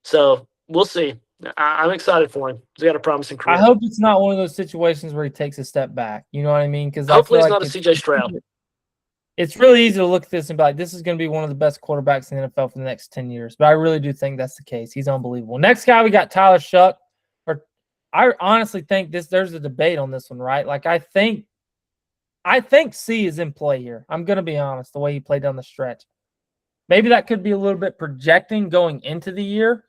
S3: so we'll see. I'm excited for him. He's got a promising career.
S1: I hope it's not one of those situations where he takes a step back. You know what I mean? Because
S3: hopefully it's not a CJ Stroud.
S1: It's really easy to look at this and be like, this is going to be one of the best quarterbacks in the NFL for the next 10 years. But I really do think that's the case. He's unbelievable. Next guy, we got Tyler Shuck. I honestly think there's a debate on this one, right? Like I think C is in play here. I'm gonna be honest, the way he played down the stretch. Maybe that could be a little bit projecting going into the year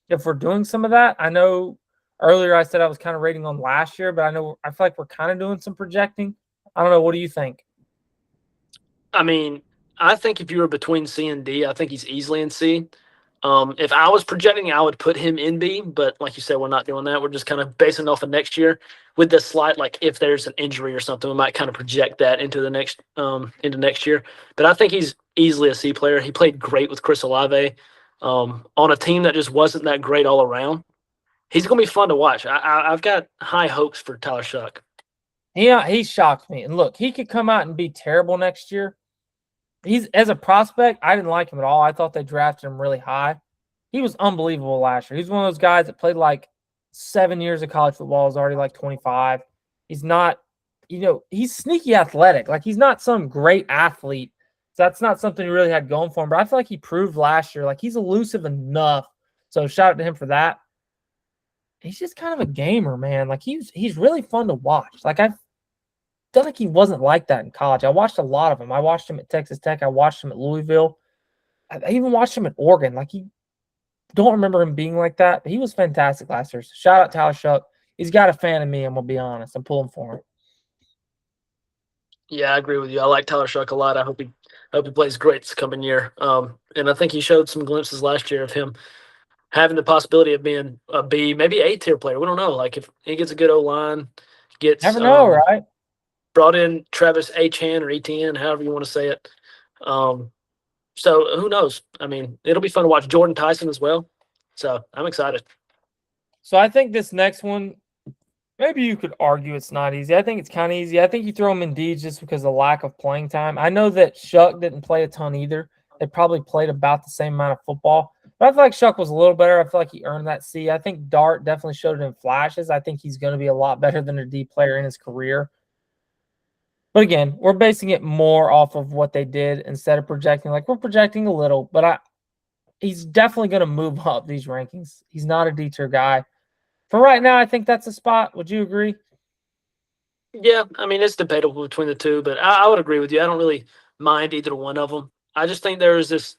S1: if we're doing some of that. I know earlier I said I was kind of rating on last year, but I feel like we're kind of doing some projecting. I don't know. What do you think?
S3: I mean, I think if you were between C and D, I think he's easily in C. If I was projecting, I would put him in B, but like you said, we're not doing that. We're just kind of basing off of next year with the slight, like if there's an injury or something, we might kind of project that into next year. But I think he's easily a C player. He played great with Chris Olave on a team that just wasn't that great all around. He's going to be fun to watch. I've got high hopes for Tyler Shuck.
S1: He shocked me. And look, he could come out and be terrible next year. He's as a prospect, I didn't like him at all. I thought they drafted him really high. He was unbelievable last year. He's one of those guys that played like 7 years of college football, is already like 25. He's not, he's sneaky athletic. Like he's not some great athlete. So that's not something he really had going for him. But I feel like he proved last year, like he's elusive enough. So shout out to him for that. He's just kind of a gamer, man. Like he's really fun to watch. Like I feel like he wasn't like that in college. I watched a lot of him. I watched him at Texas Tech. I watched him at Louisville. I even watched him at Oregon. Like don't remember him being like that, but he was fantastic last year. So shout out Tyler Shuck. He's got a fan of me, I'm gonna be honest. I'm pulling for him.
S3: Yeah, I agree with you. I like Tyler Shuck a lot. I hope he plays great this coming year. And I think he showed some glimpses last year of him having the possibility of being a B, maybe A tier player. We don't know. Like if he gets a good O line,
S1: Never know, right?
S3: Brought in Travis Achan or Etienne, however you want to say it. So who knows? I mean, it'll be fun to watch Jordan Tyson as well. So I'm excited.
S1: So I think this next one, maybe you could argue it's not easy. I think it's kind of easy. I think you throw him in D just because of the lack of playing time. I know that Shuck didn't play a ton either. They probably played about the same amount of football. But I feel like Shuck was a little better. I feel like he earned that C. I think Dart definitely showed it in flashes. I think he's going to be a lot better than a D player in his career. But again, we're basing it more off of what they did instead of projecting. Like we're projecting a little, but he's definitely going to move up these rankings. He's not a D tier guy. For right now, I think that's a spot. Would you agree?
S3: Yeah, I mean, it's debatable between the two, but I would agree with you. I don't really mind either one of them. I just think there is this,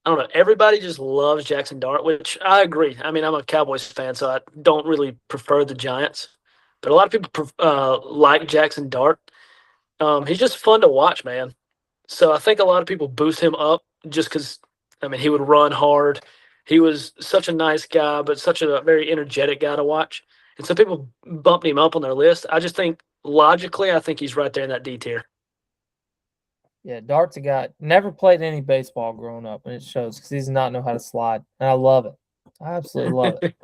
S3: I don't know, everybody just loves Jackson Dart, which I agree. I mean, I'm a Cowboys fan, so I don't really prefer the Giants. But a lot of people like Jackson Dart. He's just fun to watch, man. So I think a lot of people boost him up just because, I mean, he would run hard. He was such a nice guy, but such a very energetic guy to watch. And so people bumped him up on their list. I just think logically, I think he's right there in that D tier.
S1: Yeah, Dart's a guy. Never played any baseball growing up, and it shows because he does not know how to slide. And I love it. I absolutely love it.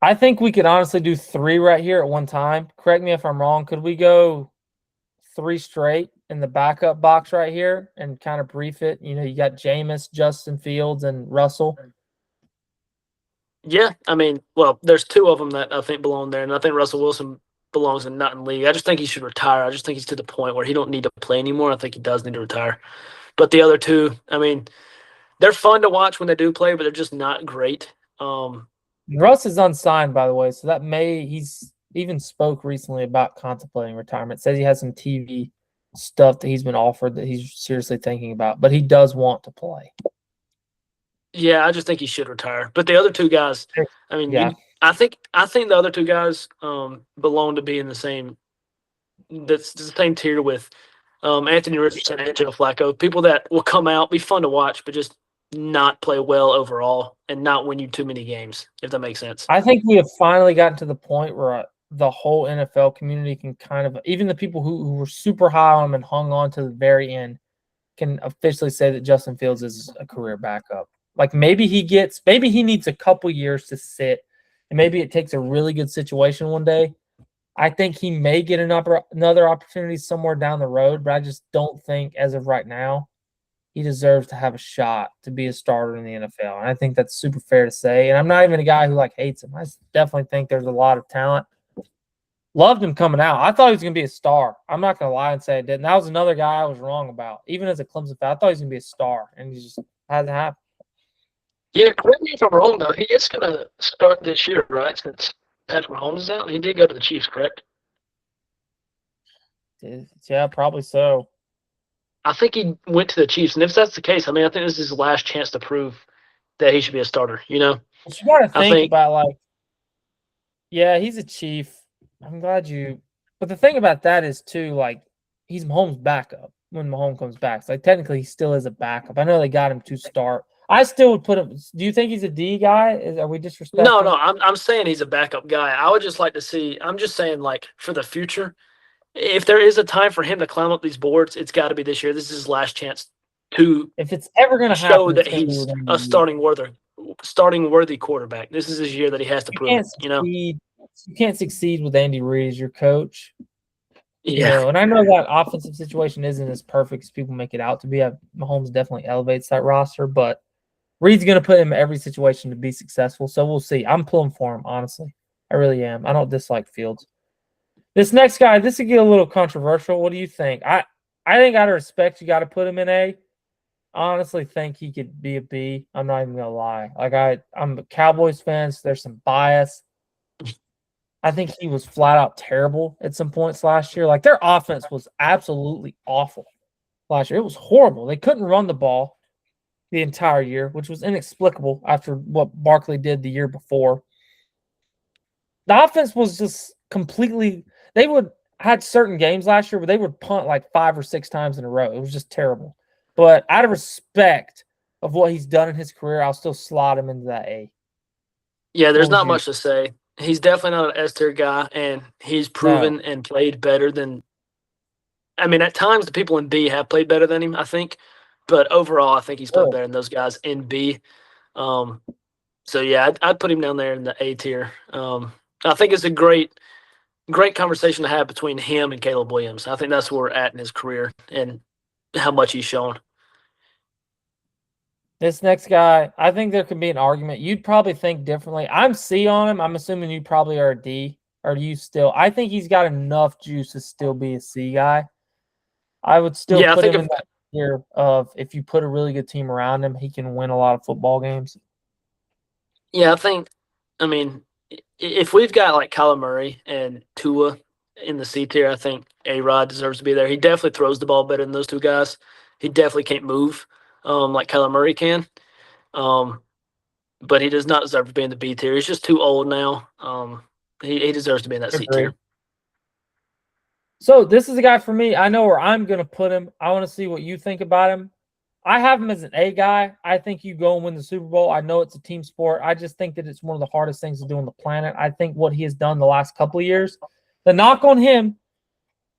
S1: I think we could honestly do 3 right here at one time. Correct me if I'm wrong. Could we go 3 straight in the backup box right here and kind of brief it? You got Jameis, Justin Fields, and Russell.
S3: Yeah, I mean, well, there's 2 of them that I think belong there, and I think Russell Wilson belongs in not in league. I just think he should retire. I just think he's to the point where he don't need to play anymore. I think he does need to retire. But the other 2, I mean, they're fun to watch when they do play, but they're just not great.
S1: Russ is unsigned, by the way, so he's even spoke recently about contemplating retirement. Says he has some TV stuff that he's been offered that he's seriously thinking about, but he does want to play.
S3: Yeah, I just think he should retire. But the other 2 guys, I mean,
S1: yeah.
S3: I think the other 2 guys belong to be in the same tier with Anthony Richardson and Joe Flacco. People that will come out, be fun to watch, but just not play well overall and not win you too many games, if that makes sense.
S1: I think we have finally gotten to the point where the whole NFL community can kind of, even the people who were super high on him and hung on to the very end, can officially say that Justin Fields is a career backup. Like maybe he needs a couple years to sit, and maybe it takes a really good situation one day. I think he may get another opportunity somewhere down the road, but I just don't think as of right now he deserves to have a shot to be a starter in the NFL. And I think that's super fair to say. And I'm not even a guy who hates him. I definitely think there's a lot of talent. Loved him coming out. I thought he was going to be a star. I'm not going to lie and say I didn't. That was another guy I was wrong about. Even as a Clemson fan, I thought he was going to be a star, and he just hasn't happened.
S3: Yeah, correct me if I'm wrong, though. He is going to start this year, right? Since Patrick Mahomes is out. He did go to the Chiefs, correct?
S1: Yeah, probably so.
S3: I think he went to the Chiefs. And if that's the case, I mean, I think this is his last chance to prove that he should be a starter, you know?
S1: But you got to
S3: I
S1: think
S3: think,
S1: about yeah, he's a Chief. I'm glad you. But the thing about that is too, he's Mahomes' backup when Mahomes comes back. So technically, he still is a backup. I know they got him to start. I still would put him. Do you think he's a D guy? Are we disrespectful?
S3: no, I'm saying he's a backup guy. I would just like to see, I'm just saying, like, for the future, if there is a time for him to climb up these boards, it's got to be this year. This is his last chance to
S1: If it's ever going to
S3: show
S1: happen,
S3: that
S1: it's going to be
S3: he's
S1: with
S3: a
S1: Andy.
S3: starting worthy quarterback. This is his year that he has to
S1: You
S3: prove
S1: can't
S3: it, you know?
S1: succeed. You can't succeed with Andy Reid as your coach.
S3: Yeah.
S1: And I know that offensive situation isn't as perfect as people make it out to be. Mahomes definitely elevates that roster, but Reid's going to put him in every situation to be successful. So we'll see. I'm pulling for him, honestly. I really am. I don't dislike Fields. This next guy, this will get a little controversial. What do you think? I think out of respect, you got to put him in A. I honestly think he could be a B. I'm not even gonna lie. I'm a Cowboys fan, so there's some bias. I think he was flat out terrible at some points last year. Like their offense was absolutely awful last year. It was horrible. They couldn't run the ball the entire year, which was inexplicable after what Barkley did the year before. The offense was just completely. They had certain games last year where they would punt like 5 or 6 times in a row. It was just terrible. But out of respect of what he's done in his career, I'll still slot him into that A.
S3: Yeah, there's
S1: What would
S3: not
S1: you?
S3: much to say. He's definitely not an S tier guy, and he's
S1: No.
S3: proven and played better than. I mean, at times the people in B have played better than him, I think, but overall, I think he's played
S1: Oh,
S3: better than those guys in B. Um, so yeah, I'd put him down there in the A tier. I think it's a great conversation to have between him and Caleb Williams. I think that's where we're at in his career and how much he's shown.
S1: this next guy, I think there could be an argument. You'd probably think differently. I'm C on him. I'm assuming you probably are a D. Or do you still? I think he's got enough juice to still be a C guy. I would still
S3: Yeah, I
S1: put
S3: think
S1: him in that tier of if you put a really good team around him, he can win a lot of football games.
S3: Yeah, I think. I mean, if we've got like Kyler Murray and Tua in the C tier, I think A-Rod deserves to be there. He definitely throws the ball better than those two guys. He definitely can't move like Kyler Murray can. Um, but he does not deserve to be in the B tier. He's just too old now. He deserves to be in that C
S1: Agree.
S3: tier.
S1: So this is a guy for me. I know where I'm going to put him. I want to see what you think about him. I have him as an A guy. I think you go and win the Super Bowl. I know it's a team sport. I just think that it's one of the hardest things to do on the planet. I think what he has done the last couple of years, the knock on him,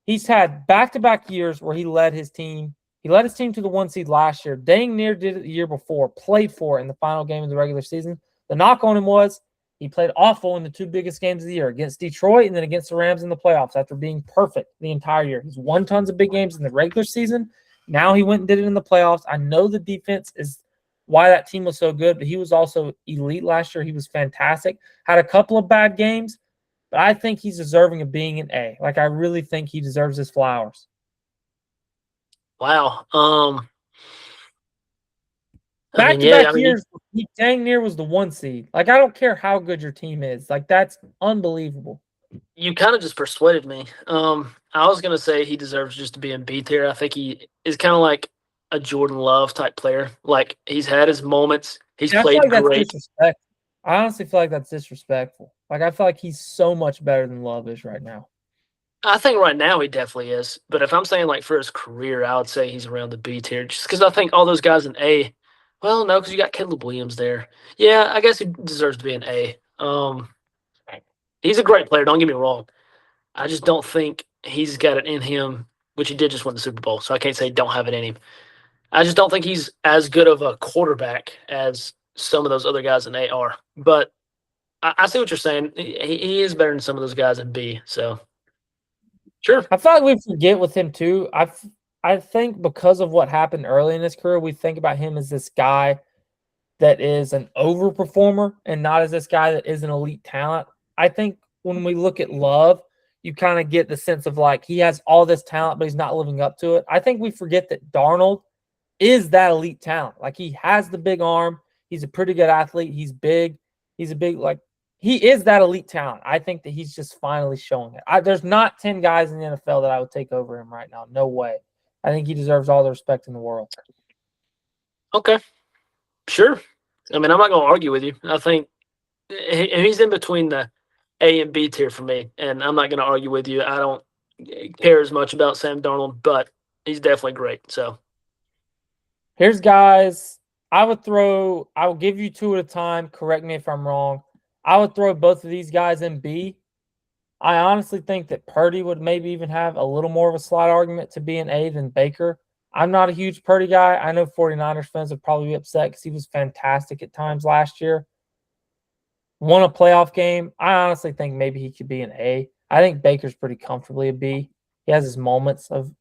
S1: he's had back-to-back years where he led his team. He led his team to the 1 seed last year. Dang near did it the year before. Played for it in the final game of the regular season. The knock on him was he played awful in the 2 biggest games of the year against Detroit and then against the Rams in the playoffs after being perfect the entire year. He's won tons of big games in the regular season. Now he went and did it in the playoffs. I know the defense is why that team was so good, but he was also elite last year. He was fantastic. Had a couple of bad games, but I think he's deserving of being an A. Like, I really think he deserves his flowers.
S3: Wow.
S1: Back-to-back years, he dang near was the 1 seed. Like, I don't care how good your team is. Like, that's unbelievable.
S3: You kind of just persuaded me. I was gonna say he deserves just to be in B tier. I think he is kind of like a Jordan Love type player. Like he's had his moments. He's
S1: I feel
S3: played
S1: like that's
S3: great.
S1: disrespectful. I honestly feel like that's disrespectful. Like, I feel like he's so much better than Love is right now.
S3: I think right now he definitely is. But if I'm saying like for his career, I would say he's around the B tier just because I think all those guys in A. Well, no, because you got Caleb Williams there. Yeah, I guess he deserves to be an A. He's a great player. Don't get me wrong. I just don't think he's got it in him, which he did just win the Super Bowl. So I can't say don't have it in him. I just don't think he's as good of a quarterback as some of those other guys in A are. But I see what you're saying. He is better than some of those guys in B. So sure.
S1: I feel like we forget with him too. I think because of what happened early in his career, we think about him as this guy that is an overperformer and not as this guy that is an elite talent. I think when we look at Love, you kind of get the sense of like he has all this talent, but he's not living up to it. I think we forget that Darnold is that elite talent. Like he has the big arm. He's a pretty good athlete. He's big. He's a big, like, he is that elite talent. I think that he's just finally showing it. There's not 10 guys in the NFL that I would take over him right now. No way. I think he deserves all the respect in the world.
S3: Okay. Sure. I mean, I'm not going to argue with you. I think he's in between the A and B tier for me, and I'm not going to argue with you. I don't care as much about Sam Darnold, but he's definitely great. So
S1: here's guys. I will give you two at a time. Correct me if I'm wrong. I would throw both of these guys in B. I honestly think that Purdy would maybe even have a little more of a slight argument to be an A than Baker. I'm not a huge Purdy guy. I know 49ers fans would probably be upset because he was fantastic at times last year. Won a playoff game. I honestly think maybe he could be an A. I think Baker's pretty comfortably a B. He has his moments of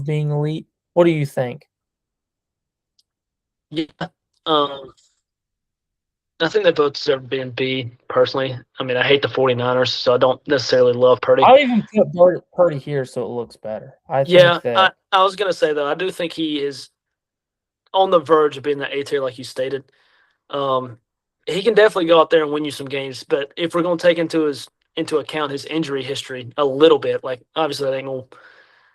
S1: being elite. What do you think?
S3: yeah, I think they both deserve to be in B, personally. I mean, I hate the 49ers, so I don't necessarily love Purdy.
S1: I'll even put Purdy here so it looks better. I
S3: was going to say, though, I do think he is on the verge of being the A tier, like you stated. He can definitely go out there and win you some games, but if we're going to take into account his injury history a little bit, like, obviously that ain't going to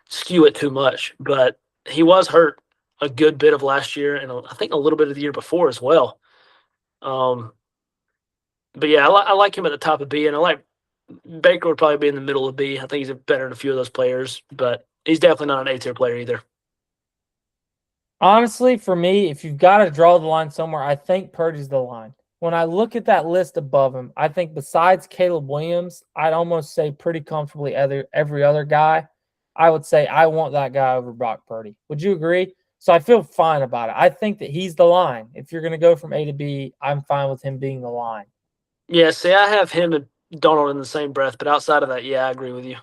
S3: skew it too much, but he was hurt a good bit of last year and I think a little bit of the year before as well. But yeah, I like him at the top of B, and I like Baker would probably be in the middle of B. I think he's better than a few of those players, but he's definitely not an A tier player either.
S1: Honestly, for me, if you've got to draw the line somewhere, I think Purdy's the line. When I look at that list above him, I think besides Caleb Williams, I'd almost say pretty comfortably every other guy. I would say I want that guy over Brock Purdy. Would you agree? So I feel fine about it. I think that he's the line. If you're going to go from A to B, I'm fine with him being the line.
S3: Yeah, see, I have him and Donald in the same breath, but outside of that, yeah, I agree with you.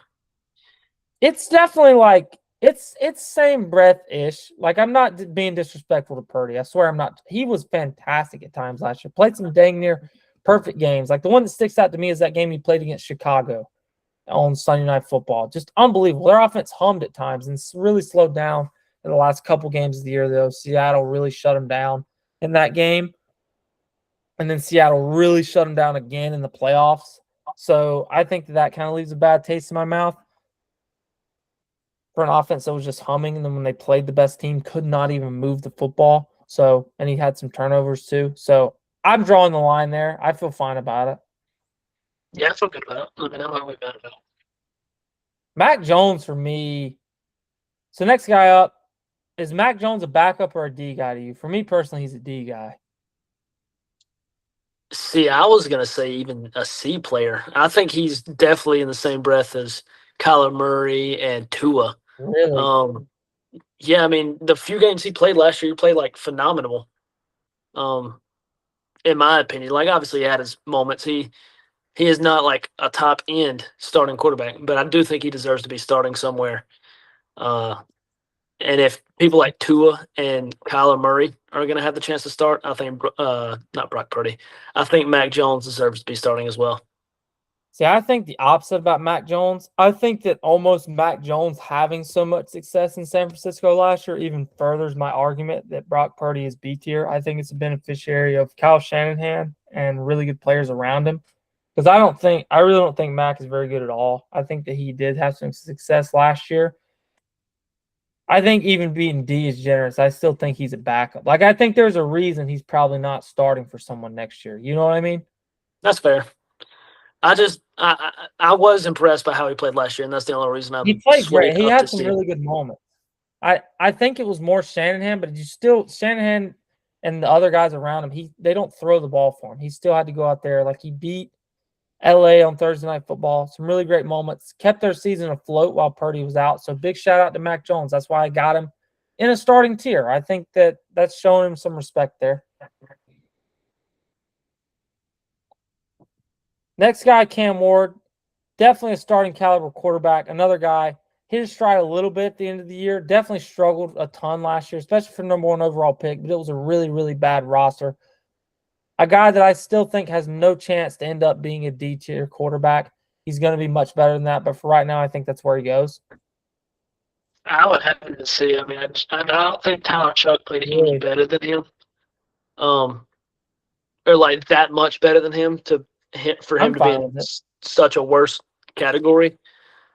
S1: It's definitely like it's same breath-ish. Like, I'm not being disrespectful to Purdy. I swear I'm not. He was fantastic at times last year. Played some dang near perfect games. Like, the one that sticks out to me is that game he played against Chicago on Sunday Night Football. Just unbelievable. Their offense hummed at times and really slowed down in the last couple games of the year, though. Seattle really shut him down in that game. And then Seattle really shut him down again in the playoffs. So I think that kind of leaves a bad taste in my mouth for an offense that was just humming. And then when they played the best team, could not even move the football. So, and he had some turnovers too. So I'm drawing the line there. I feel fine about it.
S3: Yeah, I feel good about it. I mean, I'm not really bad about it.
S1: Mac Jones for me. So next guy up, is Mac Jones a backup or a D guy to you? For me personally, he's a D guy.
S3: See, I was going to say even a C player. I think he's definitely in the same breath as Kyler Murray and Tua.
S1: Really?
S3: Yeah, I mean, the few games he played last year, he played like phenomenal. In my opinion, like, obviously he had his moments. He is not like a top end starting quarterback, but I do think he deserves to be starting somewhere. And if people like Tua and Kyler Murray are going to have the chance to start, I think not Brock Purdy. I think Mac Jones deserves to be starting as well.
S1: See, I think the opposite about Mac Jones. I think that almost Mac Jones having so much success in San Francisco last year even furthers my argument that Brock Purdy is B tier. I think it's a beneficiary of Kyle Shanahan and really good players around him. Because I really don't think Mac is very good at all. I think that he did have some success last year. I think even being D is generous. I still think he's a backup. Like, I think there's a reason he's probably not starting for someone next year. You know what I mean?
S3: That's fair. I was impressed by how he played last year, and that's the only reason
S1: He played great. He had some really good moments. I think it was more Shanahan, but Shanahan and the other guys around him, they don't throw the ball for him. He still had to go out there. Like, he beat LA on Thursday Night Football. Some really great moments. Kept their season afloat while Purdy was out. So big shout out to Mac Jones. That's why I got him in a starting tier. I think that's showing him some respect there. Next guy, Cam Ward. Definitely a starting caliber quarterback. Another guy hit his stride a little bit at the end of the year. Definitely struggled a ton last year, especially for number 1 overall pick, but it was a really, really bad roster. A guy that I still think has no chance to end up being a D-tier quarterback. He's going to be much better than that, but for right now, I think that's where he goes.
S3: I would have to see. I mean, I don't think Tyler Chuck played any better than him. or like that much better than him for him
S1: I'm
S3: to be
S1: fine
S3: in
S1: with it.
S3: such a worse category.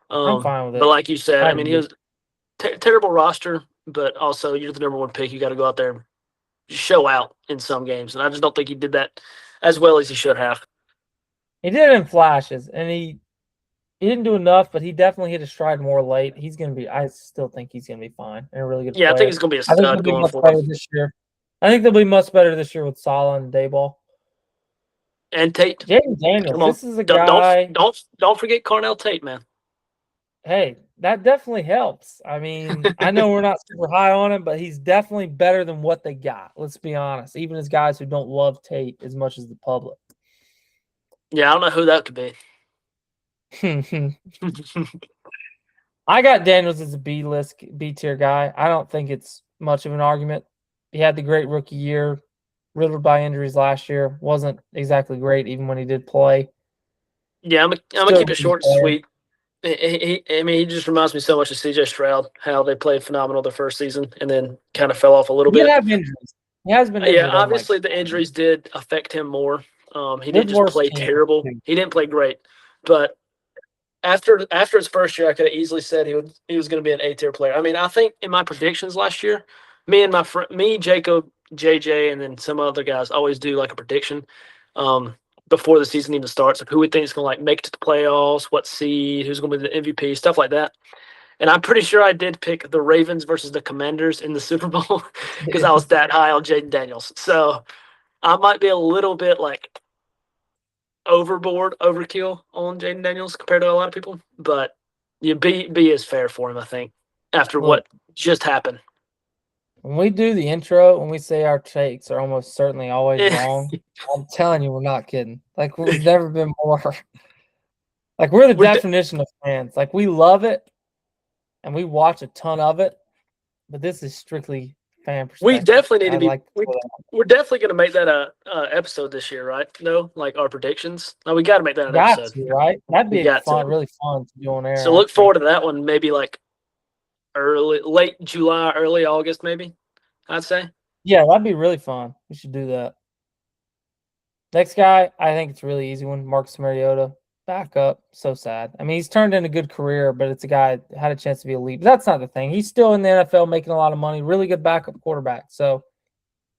S1: I'm fine with
S3: But
S1: it.
S3: like you said,
S1: I
S3: I mean, he
S1: agree.
S3: was terrible roster, but also you're the number one pick. You got to go out there and show out in some games, and I just don't think he did that as well as he should have.
S1: He did it in flashes, and he didn't do enough, but he definitely hit his stride more late. He's going to be – I still think he's going to be fine and a really good
S3: Yeah, I think
S1: player.
S3: he's going to be a
S1: I think he'll
S3: stud
S1: be
S3: going
S1: much
S3: forward.
S1: better this year. I think they'll be much better this year with Salah and Dayball.
S3: And Tate.
S1: Jaden Daniels,
S3: Come on.
S1: this is a guy.
S3: Don't forget Carnell Tate, man.
S1: Hey, that definitely helps. I mean, I know we're not super high on him, but he's definitely better than what they got. Let's be honest. Even as guys who don't love Tate as much as the public.
S3: Yeah, I don't know who that could be.
S1: I got Daniels as a B tier guy. I don't think it's much of an argument. He had the great rookie year, riddled by injuries last year. Wasn't exactly great even when he did play.
S3: Yeah, I'm gonna keep it short and sweet. He just reminds me so much of CJ Stroud, how they played phenomenal the first season and then kind of fell off a little bit.
S1: He did have injuries. He has been injured.
S3: Yeah, obviously the injuries did affect him more. He didn't just play terrible. He didn't play great. But after his first year, I could have easily said he was going to be an A-tier player. I mean, I think in my predictions last year, me, Jacob, JJ, and then some other guys always do like a prediction before the season even starts of who we think is going to like make it to the playoffs, what seed, who's going to be the MVP, stuff like that. And I'm pretty sure I did pick the Ravens versus the Commanders in the Super Bowl because I was that high on Jaden Daniels. So I might be a little bit like overkill on Jaden Daniels compared to a lot of people. But B is fair for him, I think, after what just happened.
S1: When we do the intro, when we say our takes are almost certainly always wrong, I'm telling you, we're not kidding. Like, we've never been more. Like, we're the definition of fans. Like, we love it, and we watch a ton of it, but this is strictly fan perspective.
S3: We definitely need to be. We're definitely going to make that a episode this year, right? No, like our predictions. No, we got to make that an episode,
S1: right? That'd be really fun to do on air.
S3: So look forward to that one. Maybe like late July, early August, maybe. I'd say.
S1: Yeah, that'd be really fun. We should do that. Next guy, I think it's a really easy one. Marcus Mariota, backup. So sad. I mean, he's turned in a good career, but it's a guy that had a chance to be elite. But that's not the thing. He's still in the NFL making a lot of money. Really good backup quarterback. So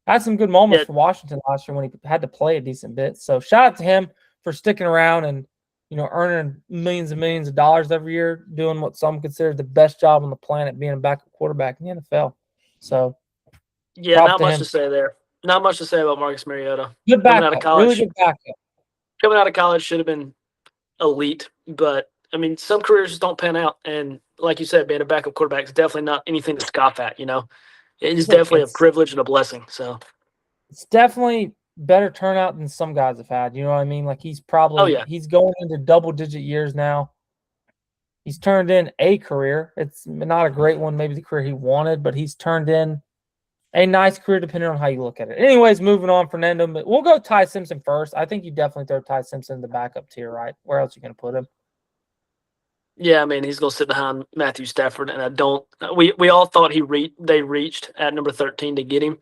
S1: had some good moments for Washington last year when he had to play a decent bit. So shout out to him for sticking around and earning millions and millions of dollars every year, doing what some consider the best job on the planet, being a backup quarterback in the NFL. So
S3: yeah, not much to say there. Not much to say about Marcus Mariota.
S1: Good backup. Coming out of college, really good backup.
S3: Coming out of college should have been elite, but I mean, some careers just don't pan out. And like you said, being a backup quarterback is definitely not anything to scoff at. It is definitely a privilege and a blessing. So
S1: it's definitely better turnout than some guys have had. You know what I mean? Like he's probably he's going into double-digit years now. He's turned in a career. It's not a great one, maybe the career he wanted, but he's turned in a nice career depending on how you look at it. Anyways, moving on, Fernando. But we'll go Ty Simpson first. I think you definitely throw Ty Simpson in the backup tier, right? Where else are you going to put him?
S3: Yeah, I mean, he's going to sit behind Matthew Stafford, and I don't – we all thought they reached at number 13 to get him.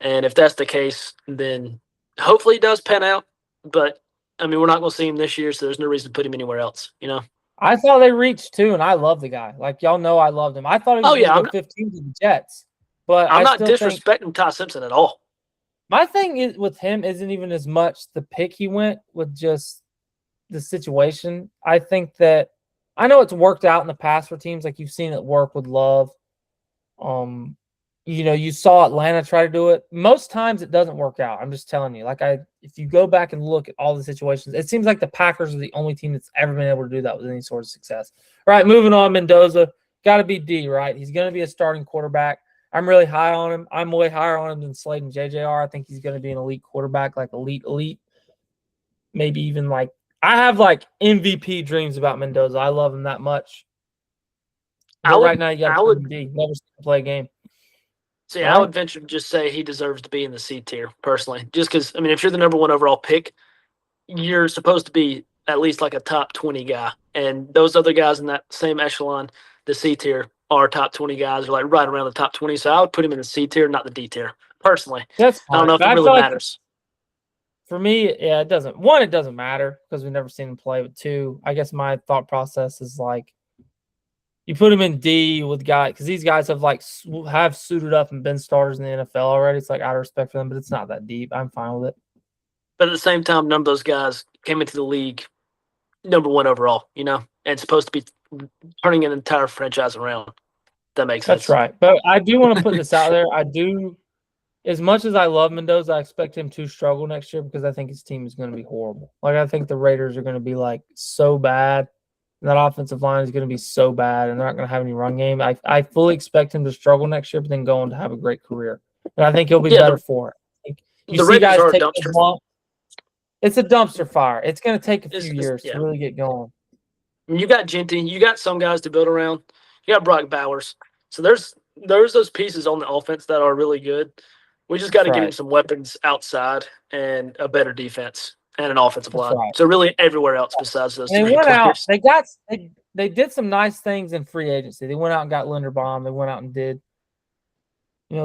S3: And if that's the case, then hopefully he does pan out. But, I mean, we're not going to see him this year, so there's no reason to put him anywhere else,
S1: I thought they reached too, and I love the guy. Like, y'all know I loved him. I thought he was going to go 15 to the Jets. But
S3: I'm not disrespecting Ty Simpson at all.
S1: My thing with him isn't even as much the pick he went with, just the situation. I think that I know it's worked out in the past for teams, like you've seen it work with Love. You saw Atlanta try to do it. Most times it doesn't work out. I'm just telling you. If you go back and look at all the situations, it seems like the Packers are the only team that's ever been able to do that with any sort of success. All right, moving on, Mendoza. Got to be D, right? He's going to be a starting quarterback. I'm really high on him. I'm way higher on him than Slade and JJR. I think he's going to be an elite quarterback, like elite. Maybe even I have MVP dreams about Mendoza. I love him that much. But right now, you got to put him D. Never seen him play a game.
S3: See, I would venture to just say he deserves to be in the C tier, personally. Just because, I mean, if you're the number one overall pick, you're supposed to be at least like a top 20 guy. And those other guys in that same echelon, the C tier, are top 20 guys, are right around the top 20. So I would put him in the C tier, not the D tier, personally.
S1: That's fine.
S3: I don't know if it really matters.
S1: for me, yeah, it doesn't. One, it doesn't matter because we've never seen him play. But two, I guess my thought process is like you put him in D with guys because these guys have suited up and been starters in the NFL already. It's like out of respect for them, but it's not that deep. I'm fine with it.
S3: But at the same time, none of those guys came into the league number one overall, and supposed to be turning an entire franchise around. That makes sense.
S1: That's right. But I do want to put this out there. I do, as much as I love Mendoza, I expect him to struggle next year because I think his team is going to be horrible. Like, I think the Raiders are going to be, like, so bad. And that offensive line is going to be so bad, and they're not going to have any run game. I fully expect him to struggle next year, but then go on to have a great career. And I think he'll be better for it. You
S3: the
S1: see
S3: Raiders
S1: guys
S3: are a
S1: take
S3: dumpster.
S1: long. It's a dumpster fire. It's going to take a few years
S3: yeah.
S1: to really get going.
S3: You got Genty. You got some guys to build around. You got Brock Bowers. So there's those pieces on the offense that are really good. We just got to get him some weapons outside and a better defense and an offensive line.
S1: Right.
S3: So really everywhere else besides those
S1: they
S3: three
S1: went
S3: players.
S1: out. They did some nice things in free agency. They went out and got Linderbaum. They went out and did,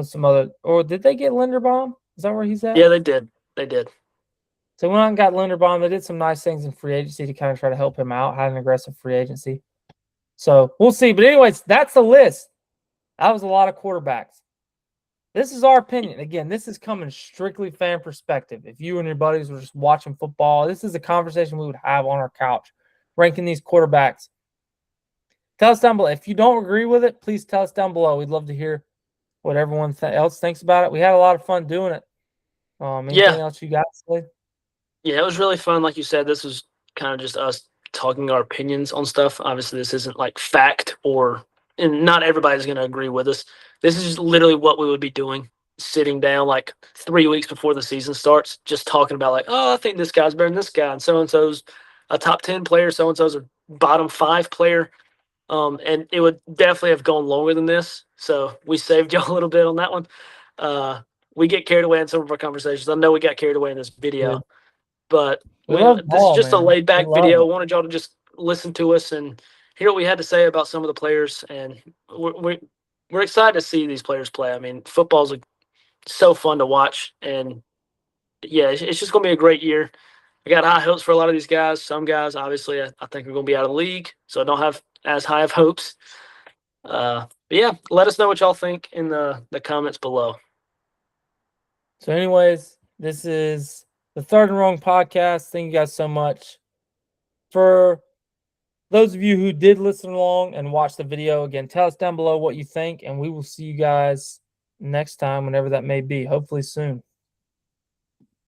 S1: some other. Or did they get Linderbaum? Is that where he's at?
S3: Yeah, they did. They did.
S1: So they went out and got Linderbaum. They did some nice things in free agency to kind of try to help him out. Had an aggressive free agency. So we'll see. But anyways, that's the list. That was a lot of quarterbacks. This is our opinion. Again, this is coming strictly fan perspective. If you and your buddies were just watching football, this is a conversation we would have on our couch, ranking these quarterbacks. Tell us down below. If you don't agree with it, please tell us down below. We'd love to hear what everyone else thinks about it. We had a lot of fun doing it. Anything else you got to say?
S3: Yeah, it was really fun. Like you said, this was kind of just us talking our opinions on stuff. Obviously, this isn't like fact and not everybody's going to agree with us. This is just literally what we would be doing, sitting down like 3 weeks before the season starts, just talking about like, oh, I think this guy's better than this guy, and so-and-so's a top 10 player, so-and-so's a bottom 5 player. And it would definitely have gone longer than this, so we saved y'all a little bit on that one. We get carried away in some of our conversations. I know we got carried away in this video, but this is just a laid-back video. I wanted y'all to just listen to us and hear what we had to say about some of the players, and we're excited to see these players play. I mean, football's so fun to watch, and yeah, it's just going to be a great year. I got high hopes for a lot of these guys. Some guys, obviously, I think are going to be out of the league, so I don't have as high of hopes. But yeah, let us know what y'all think in the comments below.
S1: So anyways, this is the Third and Wrong podcast. Thank you guys so much. For those of you who did listen along and watch the video, again, tell us down below what you think, and we will see you guys next time, whenever that may be, hopefully soon.